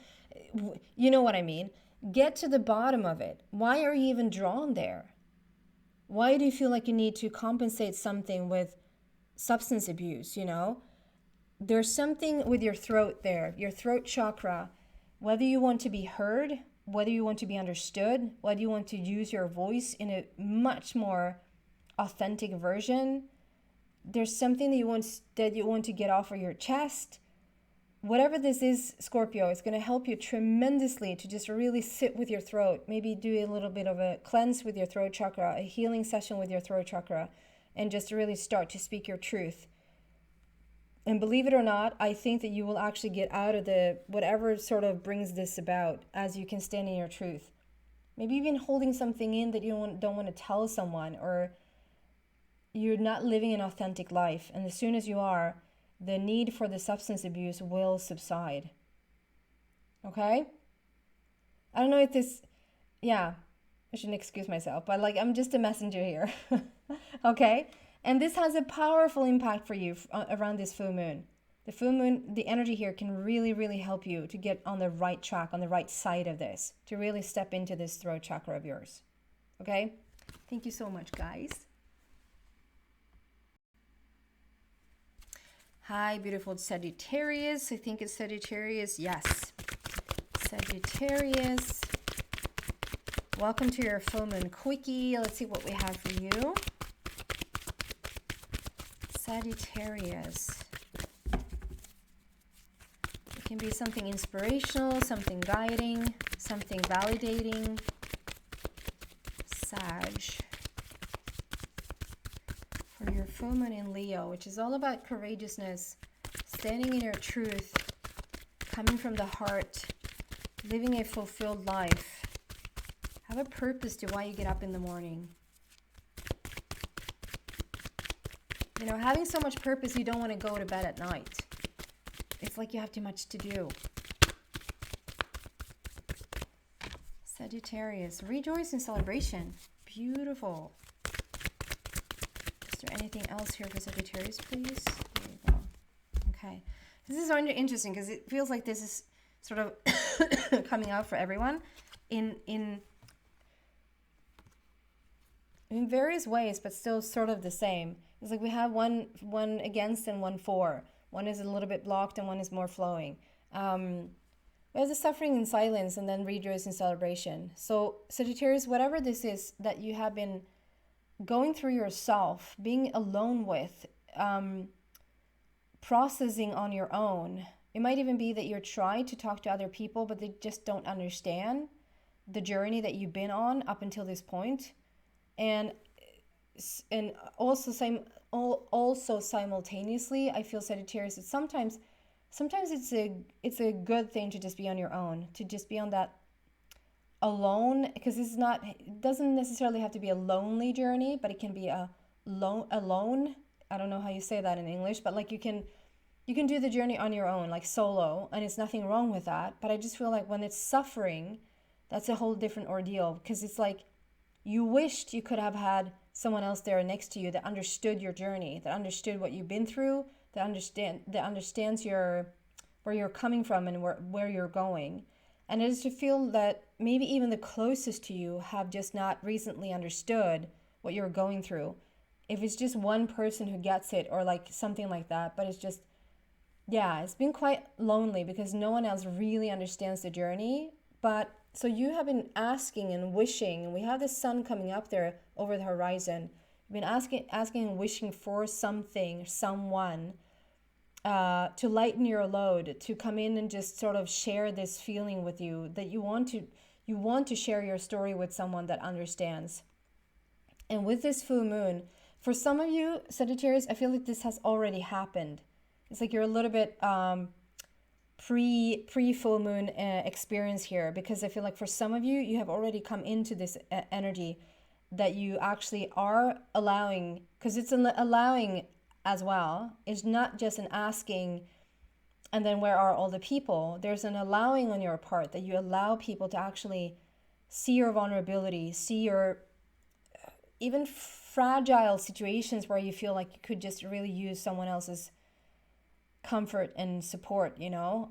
You know what I mean? Get to the bottom of it. Why are you even drawn there? Why do you feel like you need to compensate something with substance abuse, you know? There's something with your throat there, your throat chakra, whether you want to be heard, whether you want to be understood, whether you want to use your voice in a much more authentic version. There's something that you want to get off of your chest. Whatever this is, Scorpio, it's going to help you tremendously to just really sit with your throat. Maybe do a little bit of a cleanse with your throat chakra, a healing session with your throat chakra, and just really start to speak your truth. And believe it or not, I think that you will actually get out of whatever sort of brings this about as you can stand in your truth. Maybe even holding something in that you don't want to tell someone, or you're not living an authentic life. And as soon as you are, the need for the substance abuse will subside. Okay? I don't know if I shouldn't excuse myself, but like, I'm just a messenger here. Okay? And this has a powerful impact for you around this full moon. The full moon, the energy here can really, really help you to get on the right track, on the right side of this, to really step into this throat chakra of yours. Okay? Thank you so much, guys. Hi, beautiful Sagittarius. I think it's Sagittarius. Yes. Sagittarius. welcome to your full moon quickie. Let's see what we have for you. Sagittarius. It can be something inspirational, something guiding, something validating. Sag. For your full moon in Leo, which is all about courageousness, standing in your truth, coming from the heart, living a fulfilled life. Have a purpose to why you get up in the morning. You know, having so much purpose, you don't want to go to bed at night. It's like you have too much to do. Sagittarius, rejoice in celebration. Beautiful. Is there anything else here for Sagittarius, please? There you go. Okay. This is interesting because it feels like this is sort of coming out for everyone in various ways, but still sort of the same. It's like we have one against and one for. One is a little bit blocked and one is more flowing. There's a suffering in silence and then rejoice in celebration. So Sagittarius, whatever this is that you have been going through yourself, being alone with, processing on your own. It might even be that you're trying to talk to other people, but they just don't understand the journey that you've been on up until this point. And also simultaneously, I feel Sagittarius, that sometimes it's a good thing to just be on your own, to just be on that alone, because it doesn't necessarily have to be a lonely journey, but it can be alone. I don't know how you say that in English, but like you can do the journey on your own, like solo, and it's nothing wrong with that. But I just feel like when it's suffering, that's a whole different ordeal, because it's like you wished you could have had someone else there next to you that understood your journey, that understood what you've been through, that understands where you're coming from and where you're going. And it is to feel that maybe even the closest to you have just not recently understood what you're going through. If it's just one person who gets it or like something like that, but it's just, yeah, it's been quite lonely because no one else really understands the journey. But so you have been asking and wishing, and we have the sun coming up there over the horizon. You've been asking and wishing for something, someone, to lighten your load, to come in and just sort of share this feeling with you, that you want to share your story with someone that understands. And with this full moon, for some of you, Sagittarius, I feel like this has already happened. It's like you're a little bit pre-full moon experience here, because I feel like for some of you, you have already come into this energy that you actually are allowing, because it's an allowing as well. It's not just an asking and then where are all the people. There's an allowing on your part, that you allow people to actually see your vulnerability, see your even fragile situations where you feel like you could just really use someone else's comfort and support, you know.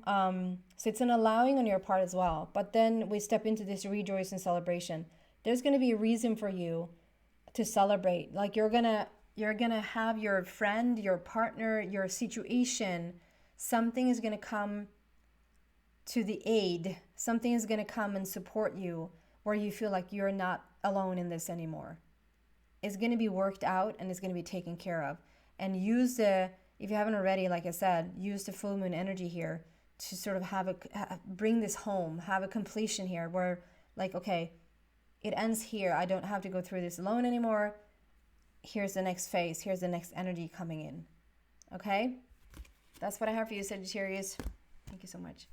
So it's an allowing on your part as well. But then we step into this rejoice and celebration. There's going to be a reason for you to celebrate. Like you're gonna have your friend, your partner, your situation, something is going to come to the aid. Something is going to come and support you where you feel like you're not alone in this anymore. It's going to be worked out and it's going to be taken care of. And if you haven't already, like I said, use the full moon energy here to sort of bring this home, have a completion here where like, okay, it ends here. I don't have to go through this alone anymore. Here's the next phase. Here's the next energy coming in. Okay? That's what I have for you, Sagittarius. Thank you so much.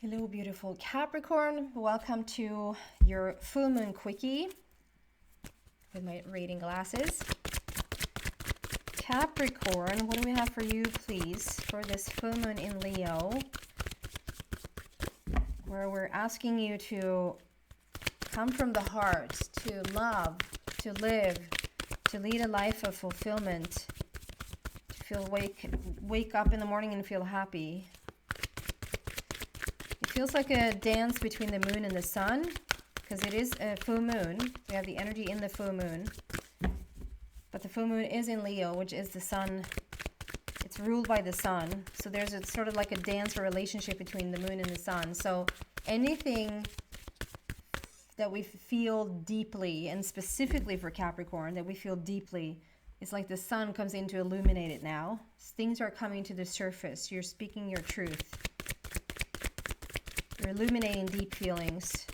Hello, beautiful Capricorn. Welcome to your full moon quickie with my reading glasses. Capricorn, what do we have for you, please, for this full moon in Leo, where we're asking you to come from the heart, to love, to live, to lead a life of fulfillment, to feel wake up in the morning and feel happy. It feels like a dance between the moon and the sun, because it is a full moon. We have the energy in the full moon. But the full moon is in Leo, which is the sun. It's ruled by the sun. So there's a sort of like a dance or relationship between the moon and the sun. So anything that we feel deeply, and specifically for Capricorn, that we feel deeply, it's like the sun comes in to illuminate it now. Things are coming to the surface. You're speaking your truth. You're illuminating deep feelings.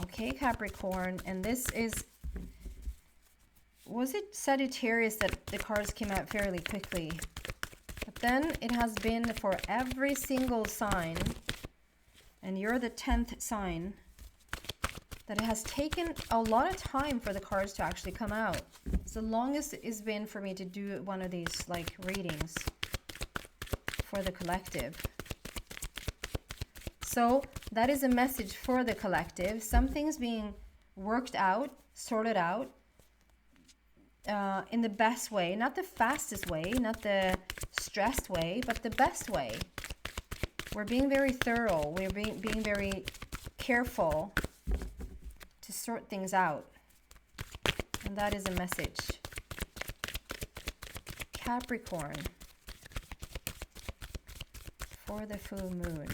Okay, Capricorn, and this is, was it Sagittarius that the cards came out fairly quickly? But then it has been for every single sign, and you're the 10th sign, that it has taken a lot of time for the cards to actually come out. It's the longest it's been for me to do one of these like readings for the collective. So that is a message for the collective. Something's being worked out, sorted out in the best way, not the fastest way, not the stressed way, but the best way. We're being very thorough. We're being very careful to sort things out. And that is a message. Capricorn for the full moon.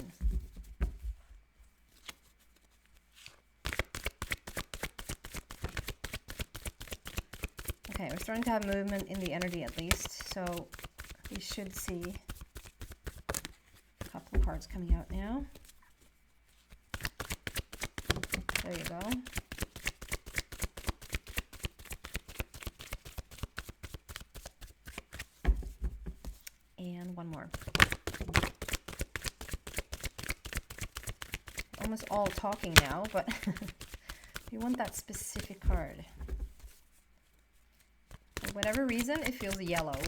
Okay, we're starting to have movement in the energy at least, so we should see a couple of cards coming out now. There you go. And one more. Almost all talking now, but you want that specific card. For whatever reason, it feels yellow.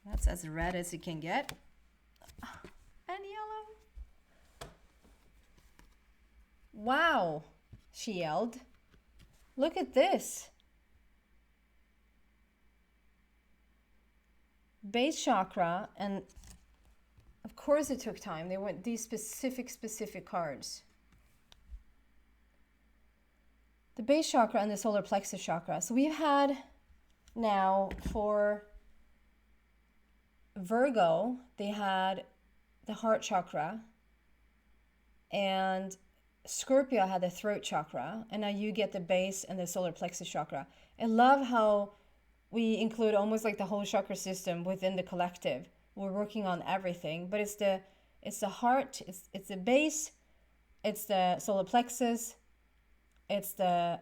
That's as red as it can get. And yellow. Wow, she yelled. Look at this. Base chakra, and of course it took time. They went these specific cards. The base chakra and the solar plexus chakra. So we've had now for Virgo, they had the heart chakra, and Scorpio had the throat chakra, and now you get the base and the solar plexus chakra. I love how we include almost like the whole chakra system within the collective. We're working on everything, but it's the heart, it's the base, it's the solar plexus, it's the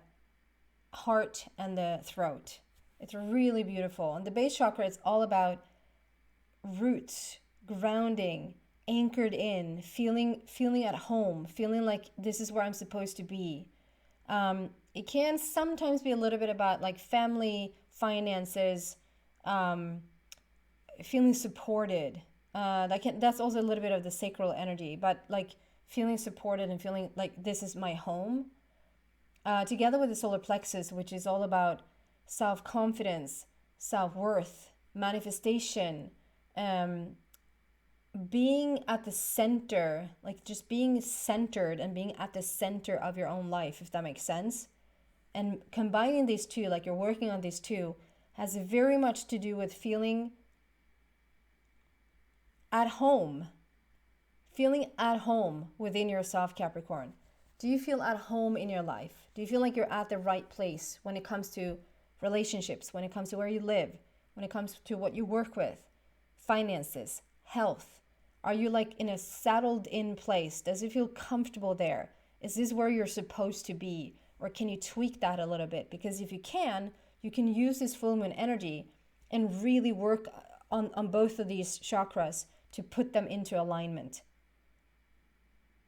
heart and the throat. It's really beautiful. And the base chakra, it's all about roots, grounding, anchored in, feeling at home, feeling like this is where I'm supposed to be. It can sometimes be a little bit about like family, finances, feeling supported. That's also a little bit of the sacral energy, but like feeling supported and feeling like this is my home. Together with the solar plexus, which is all about self-confidence, self-worth, manifestation, being at the center, like just being centered and being at the center of your own life, if that makes sense. And combining these two, like you're working on these two, has very much to do with feeling at home. Feeling at home within yourself, Capricorn. Do you feel at home in your life? Do you feel like you're at the right place when it comes to relationships, when it comes to where you live, when it comes to what you work with, finances, health? Are you like in a settled in place? Does it feel comfortable there? Is this where you're supposed to be? Or can you tweak that a little bit? Because if you can use this full moon energy and really work on both of these chakras to put them into alignment.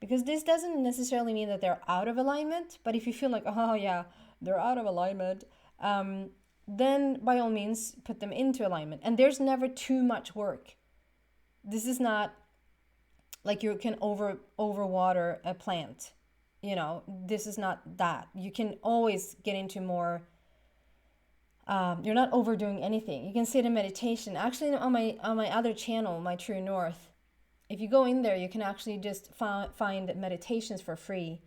Because this doesn't necessarily mean that they're out of alignment, but if you feel like, oh yeah, they're out of alignment, then by all means, put them into alignment. And there's never too much work. This is not like you can overwater a plant. You know, this is not that. You can always get into more, you're not overdoing anything. You can sit in meditation. Actually, on my other channel, my True North, if you go in there, you can actually just find meditations for free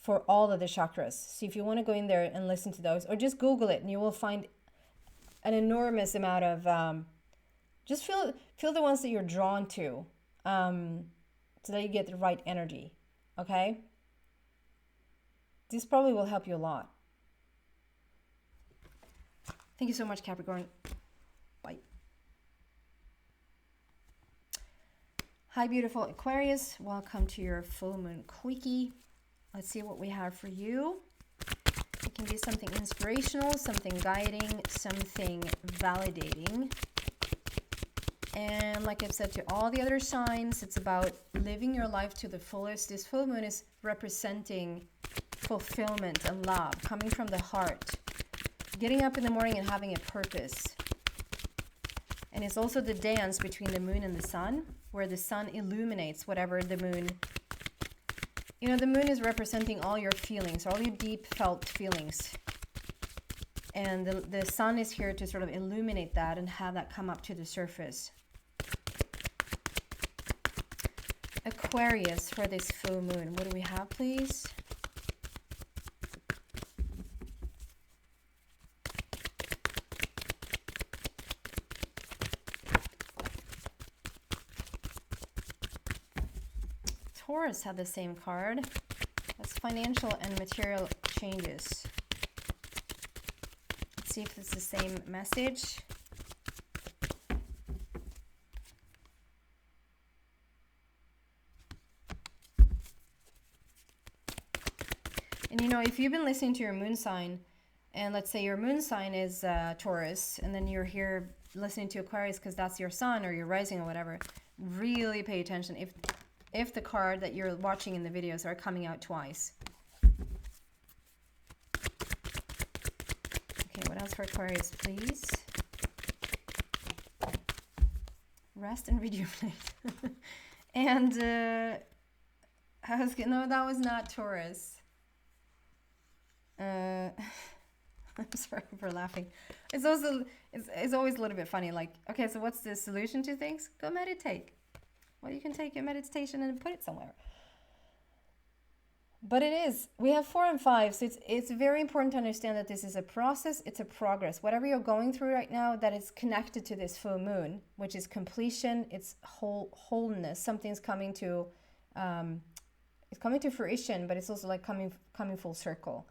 for all of the chakras. So if you want to go in there and listen to those, or just Google it, and you will find an enormous amount of Just feel the ones that you're drawn to, so that you get the right energy, okay? This probably will help you a lot. Thank you so much, Capricorn. Bye. Hi, beautiful Aquarius. Welcome to your full moon quickie. Let's see what we have for you. It can be something inspirational, something guiding, something validating. And like I've said to all the other signs, it's about living your life to the fullest. This full moon is representing fulfillment and love, coming from the heart, getting up in the morning and having a purpose. And it's also the dance between the moon and the sun, where the sun illuminates whatever the moon, you know, the moon is representing all your feelings, all your deep felt feelings. And the sun is here to sort of illuminate that and have that come up to the surface. Aquarius for this full moon. What do we have, please? Taurus had the same card. That's financial and material changes. Let's see if it's the same message. And you know, if you've been listening to your moon sign, and let's say your moon sign is Taurus, and then you're here listening to Aquarius because that's your sun or your rising or whatever, really pay attention if the card that you're watching in the videos are coming out twice. Okay, what else for Aquarius, please? Rest and rejuvenate. And no, that was not Taurus. I'm sorry for laughing. It's also it's always a little bit funny. Like, okay, so what's the solution to things? Go meditate. Well, you can take your meditation and put it somewhere. But it is. We have 4 and 5, so it's very important to understand that this is a process. It's a progress. Whatever you're going through right now, that is connected to this full moon, which is completion. It's wholeness. Something's coming to, it's coming to fruition, but it's also like coming full circle.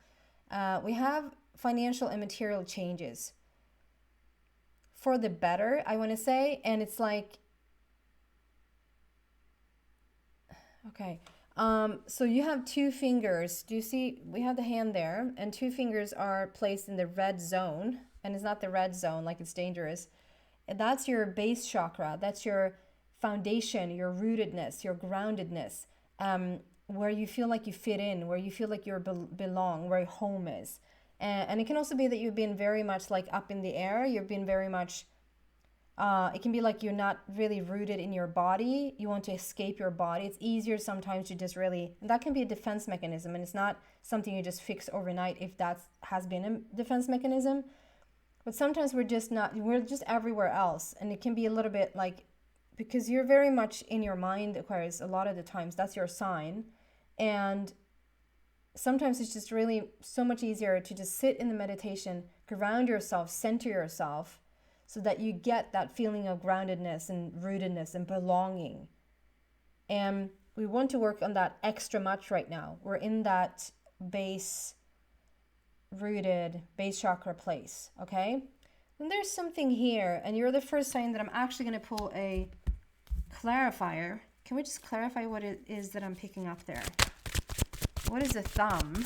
We have financial and material changes for the better, I want to say, and it's like, okay, so you have 2 fingers. Do you see? We have the hand there, and 2 fingers are placed in the red zone, and it's not the red zone, like it's dangerous. And that's your base chakra. That's your foundation, your rootedness, your groundedness, where you feel like you fit in, where you feel like you belong, where home is. And it can also be that you've been very much like up in the air. You've been very much, it can be like you're not really rooted in your body. You want to escape your body. It's easier sometimes to just really, and that can be a defense mechanism, and it's not something you just fix overnight if that has been a defense mechanism. But sometimes we're just everywhere else, and it can be a little bit like, because you're very much in your mind, Aquarius, a lot of the times. That's your sign. And sometimes it's just really so much easier to just sit in the meditation, ground yourself, center yourself, so that you get that feeling of groundedness and rootedness and belonging. And we want to work on that extra much right now. We're in that base chakra place, okay? And there's something here, and you're the first sign that I'm actually going to pull a clarifier. Can we just clarify what it is that I'm picking up there? What is the thumb?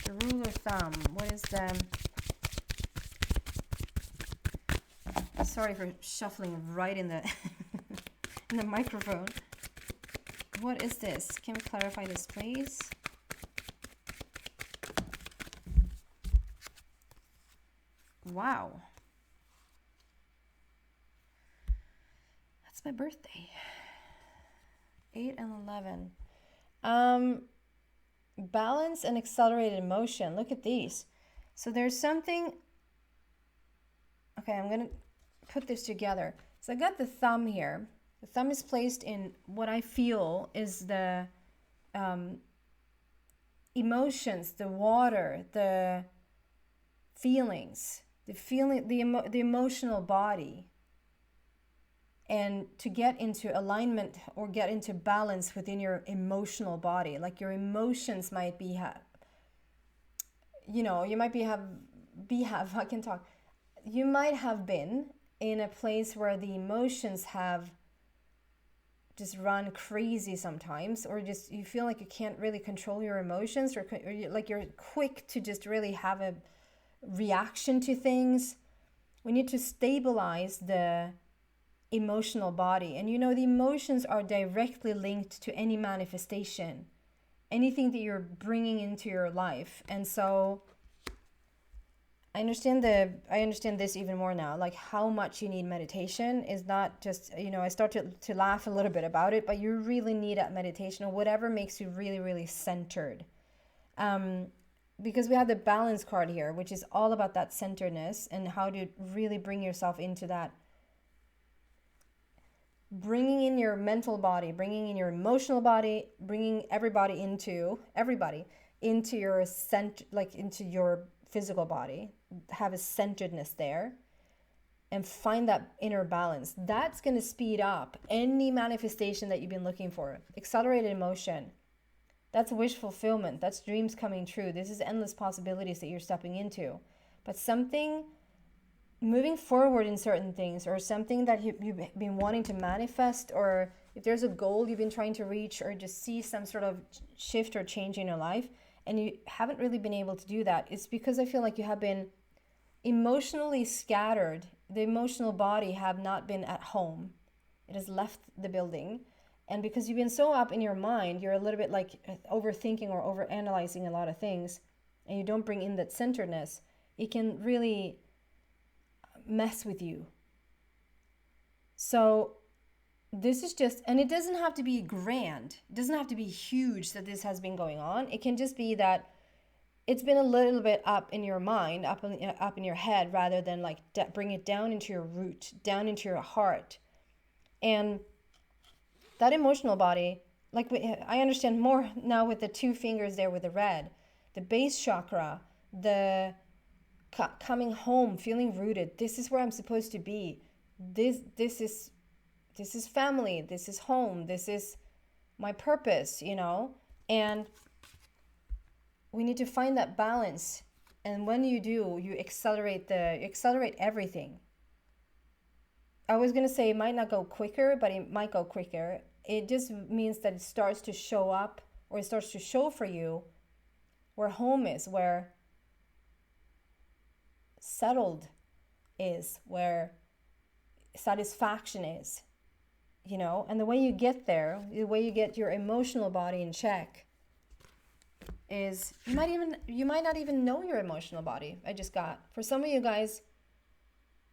The ruler thumb. What is the... Sorry for shuffling right in the in the microphone. What is this? Can we clarify this, please? Wow. That's my birthday. 8 and 11. Balance and accelerated motion. Look at these. So there's something... Okay, I'm going to put this together. So I got the thumb here. The thumb is placed in what I feel is the emotions, the water, the feelings, the emotional body. and to get into alignment or get into balance within your emotional body. Like your emotions might be, you know, you might I can talk. You might have been in a place where the emotions have just run crazy sometimes, or just you feel like you can't really control your emotions, or like you're quick to just really have a reaction to things. We need to stabilize the emotional body. And you know, the emotions are directly linked to any manifestation, anything that you're bringing into your life. And so I understand this even more now, like how much you need meditation is not just, you know, I start to laugh a little bit about it, but you really need that meditation or whatever makes you really, really centered. Because we have the balance card here, which is all about that centeredness and how to really bring yourself into that, bringing in your mental body, bringing in your emotional body, bringing everybody into your into your physical body, have a centeredness there, and find that inner balance. That's going to speed up any manifestation that you've been looking for. Accelerated emotion. That's wish fulfillment. That's dreams coming true. This is endless possibilities that you're stepping into. But something moving forward in certain things, or something that you've been wanting to manifest, or if there's a goal you've been trying to reach, or just see some sort of shift or change in your life, and you haven't really been able to do that, it's because I feel like you have been emotionally scattered. The emotional body have not been at home. It has left the building. And because you've been so up in your mind, you're a little bit like overthinking or overanalyzing a lot of things, and you don't bring in that centeredness, it can really mess with you. So this is just, and it doesn't have to be grand. It doesn't have to be huge that this has been going on. It can just be that it's been a little bit up in your mind, up in your head, rather than like bring it down into your root, down into your heart. And that emotional body, like I understand more now with the 2 fingers there with the red, the base chakra, the coming home, feeling rooted. This is where I'm supposed to be. This is family. This is home. This is my purpose, you know. And we need to find that balance. And when you do, you accelerate everything. I was going to say it might not go quicker, but it might go quicker. It just means that it starts to show up, or it starts to show for you where home is, where settled is, where satisfaction is, you know. And the way you get there, the way you get your emotional body in check, is you might not even know your emotional body. For some of you guys,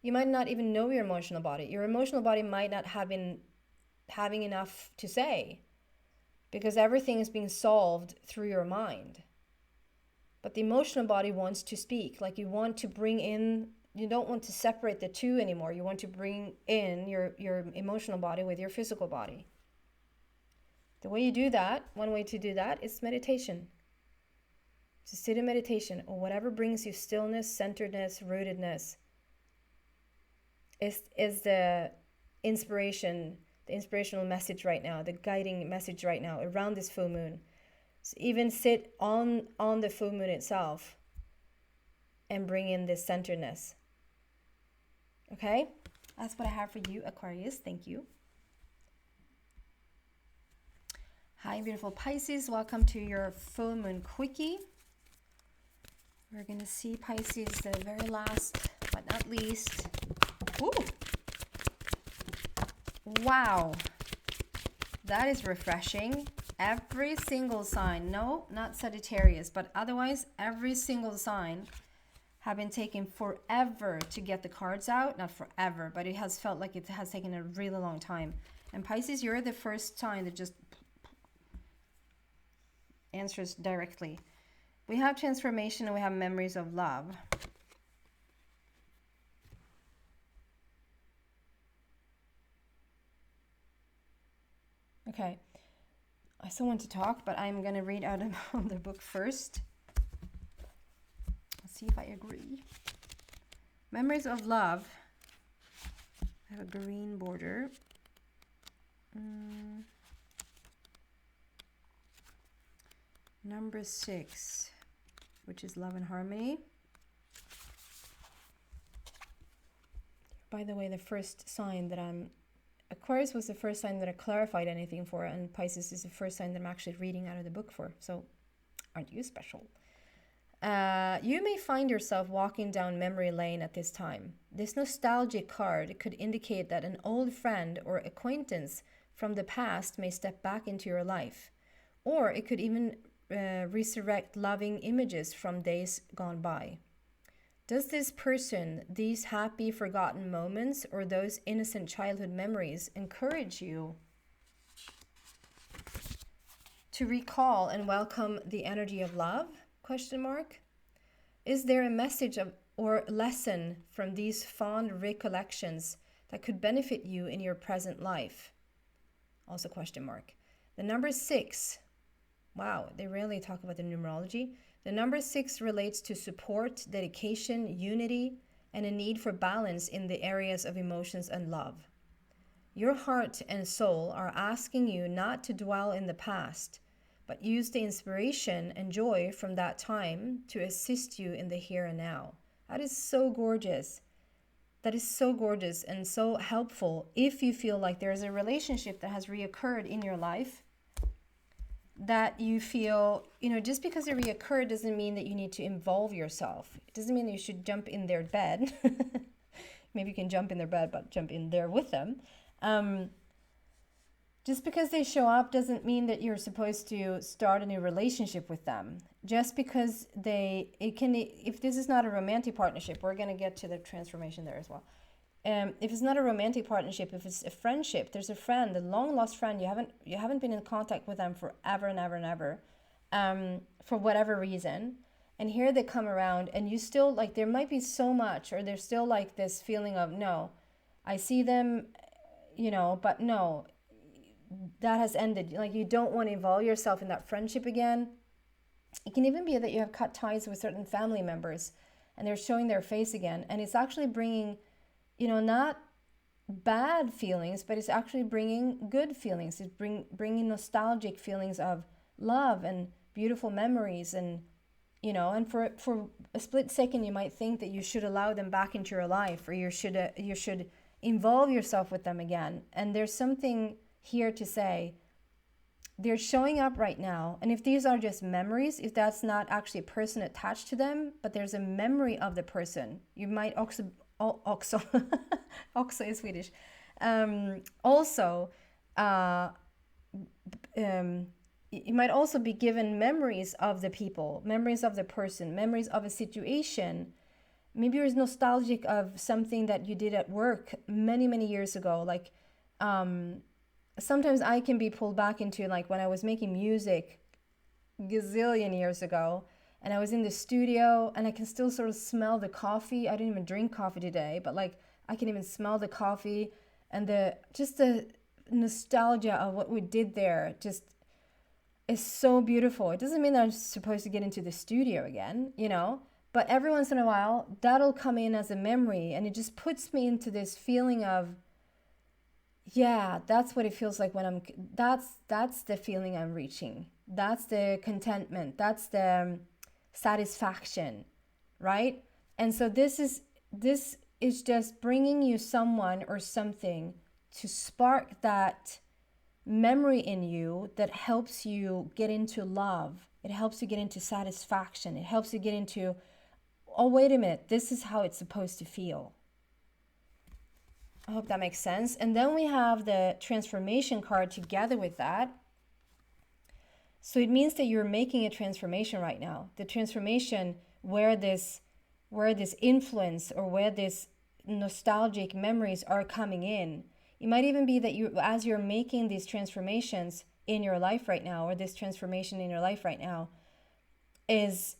you might not even know your emotional body. Your emotional body might not have been having enough to say, because everything is being solved through your mind. But the emotional body wants to speak. Like you want to bring in, you don't want to separate the two anymore. You want to bring in your emotional body with your physical body. The way you do that, one way to do that is meditation. To sit in meditation, or whatever brings you stillness, centeredness, rootedness, is the inspirational message right now, the guiding message right now around this full moon. So even sit on the full moon itself and bring in this centeredness. Okay? That's what I have for you, Aquarius. Thank you. Hi, beautiful Pisces. Welcome to your full moon quickie. We're going to see Pisces, the very last but not least. Ooh. Wow. That is refreshing. Every single sign, no, not Sagittarius, but otherwise every single sign have been taking forever to get the cards out. Not forever, but it has felt like it has taken a really long time. And Pisces, you're the first sign that just answers directly. We have transformation and we have memories of love. Okay. I still want to talk, but I'm going to read out of the book first. Let's see if I agree. Memories of love. I have a green border. Number 6, which is love and harmony. By the way, the first sign that Aquarius was the first sign that I clarified anything for, and Pisces is the first sign that I'm actually reading out of the book for. So, aren't you special? You may find yourself walking down memory lane at this time. This nostalgic card could indicate that an old friend or acquaintance from the past may step back into your life. Or it could even resurrect loving images from days gone by. Does this person, these happy forgotten moments, or those innocent childhood memories encourage you to recall and welcome the energy of love? ? Is there a message or lesson from these fond recollections that could benefit you in your present life? Also ? The number 6, wow, they rarely talk about the numerology. The number 6 relates to support, dedication, unity, and a need for balance in the areas of emotions and love. Your heart and soul are asking you not to dwell in the past, but use the inspiration and joy from that time to assist you in the here and now. That is so gorgeous. That is so gorgeous and so helpful if you feel like there is a relationship that has reoccurred in your life that you feel, just because it reoccurred doesn't mean that you need to involve yourself. It doesn't mean that you should jump in their bed. Maybe you can jump in their bed, but jump in there with them. Just because they show up doesn't mean that you're supposed to start a new relationship with them. Just because if this is not a romantic partnership, we're going to get to the transformation there as well. If it's not a romantic partnership, if it's a friendship, there's a friend, a long lost friend, you haven't been in contact with them forever and ever and ever, for whatever reason, and here they come around, and you still like, there might be so much, or there's still like this feeling of, no, I see them, but no, that has ended. Like, you don't want to involve yourself in that friendship again. It can even be that you have cut ties with certain family members, and they're showing their face again, and it's actually bringing, not bad feelings, but it's actually bringing good feelings. It's bringing nostalgic feelings of love and beautiful memories, and and for a split second you might think that you should allow them back into your life, or you should involve yourself with them again. And there's something here to say, they're showing up right now, and if these are just memories, if that's not actually a person attached to them, but there's a memory of the person, you might also is Swedish. You might also be given memories of the people, memories of the person, memories of a situation. Maybe you're nostalgic of something that you did at work many, many years ago. Like, sometimes I can be pulled back into, like, when I was making music gazillion years ago, and I was in the studio, and I can still sort of smell the coffee. I didn't even drink coffee today, but like, I can even smell the coffee, and the nostalgia of what we did there just is so beautiful. It doesn't mean that I'm supposed to get into the studio again, but every once in a while that'll come in as a memory, and it just puts me into this feeling of, yeah, that's what it feels like when that's the feeling I'm reaching. That's the contentment. That's the satisfaction, right? And so this is just bringing you someone or something to spark that memory in you that helps you get into love. It helps you get into satisfaction. It helps you get into, oh, wait a minute, this is how it's supposed to feel. I hope that makes sense. And then we have the transformation card together with that. So it means that you're making a transformation right now. The transformation where this influence or where this nostalgic memories are coming in. It might even be that as you're making these transformations in your life right now, or this transformation in your life right now, is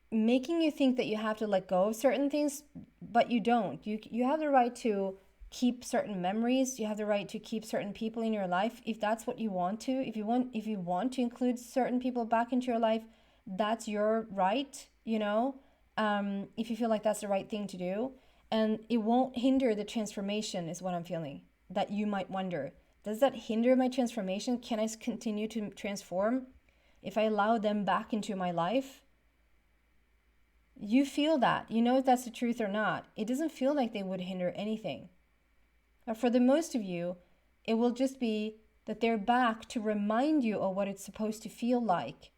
making you think that you have to let go of certain things, but you don't. You have the right to keep certain memories. You have the right to keep certain people in your life if that's what you want to. If you want to include certain people back into your life, that's your right, if you feel like that's the right thing to do. And it won't hinder the transformation is what I'm feeling. That you might wonder, does that hinder my transformation? Can I continue to transform if I allow them back into my life? You feel that. You know if that's the truth or not. It doesn't feel like they would hinder anything. But for the most of you, it will just be that they're back to remind you of what it's supposed to feel like,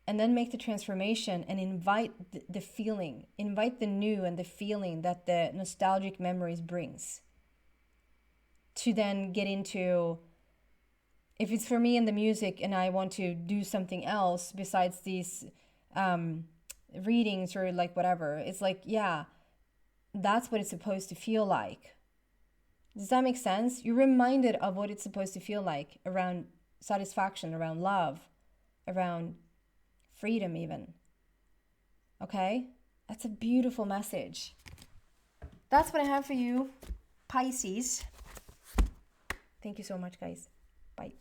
and then make the transformation and invite the feeling, invite the new and the feeling that the nostalgic memories brings. To then get into, if it's for me in the music and I want to do something else besides these readings or like whatever, it's like, yeah, that's what it's supposed to feel like. Does that make sense? You're reminded of what it's supposed to feel like around satisfaction, around love, around freedom even. Okay? That's a beautiful message. That's what I have for you, Pisces. Thank you so much, guys. Bye.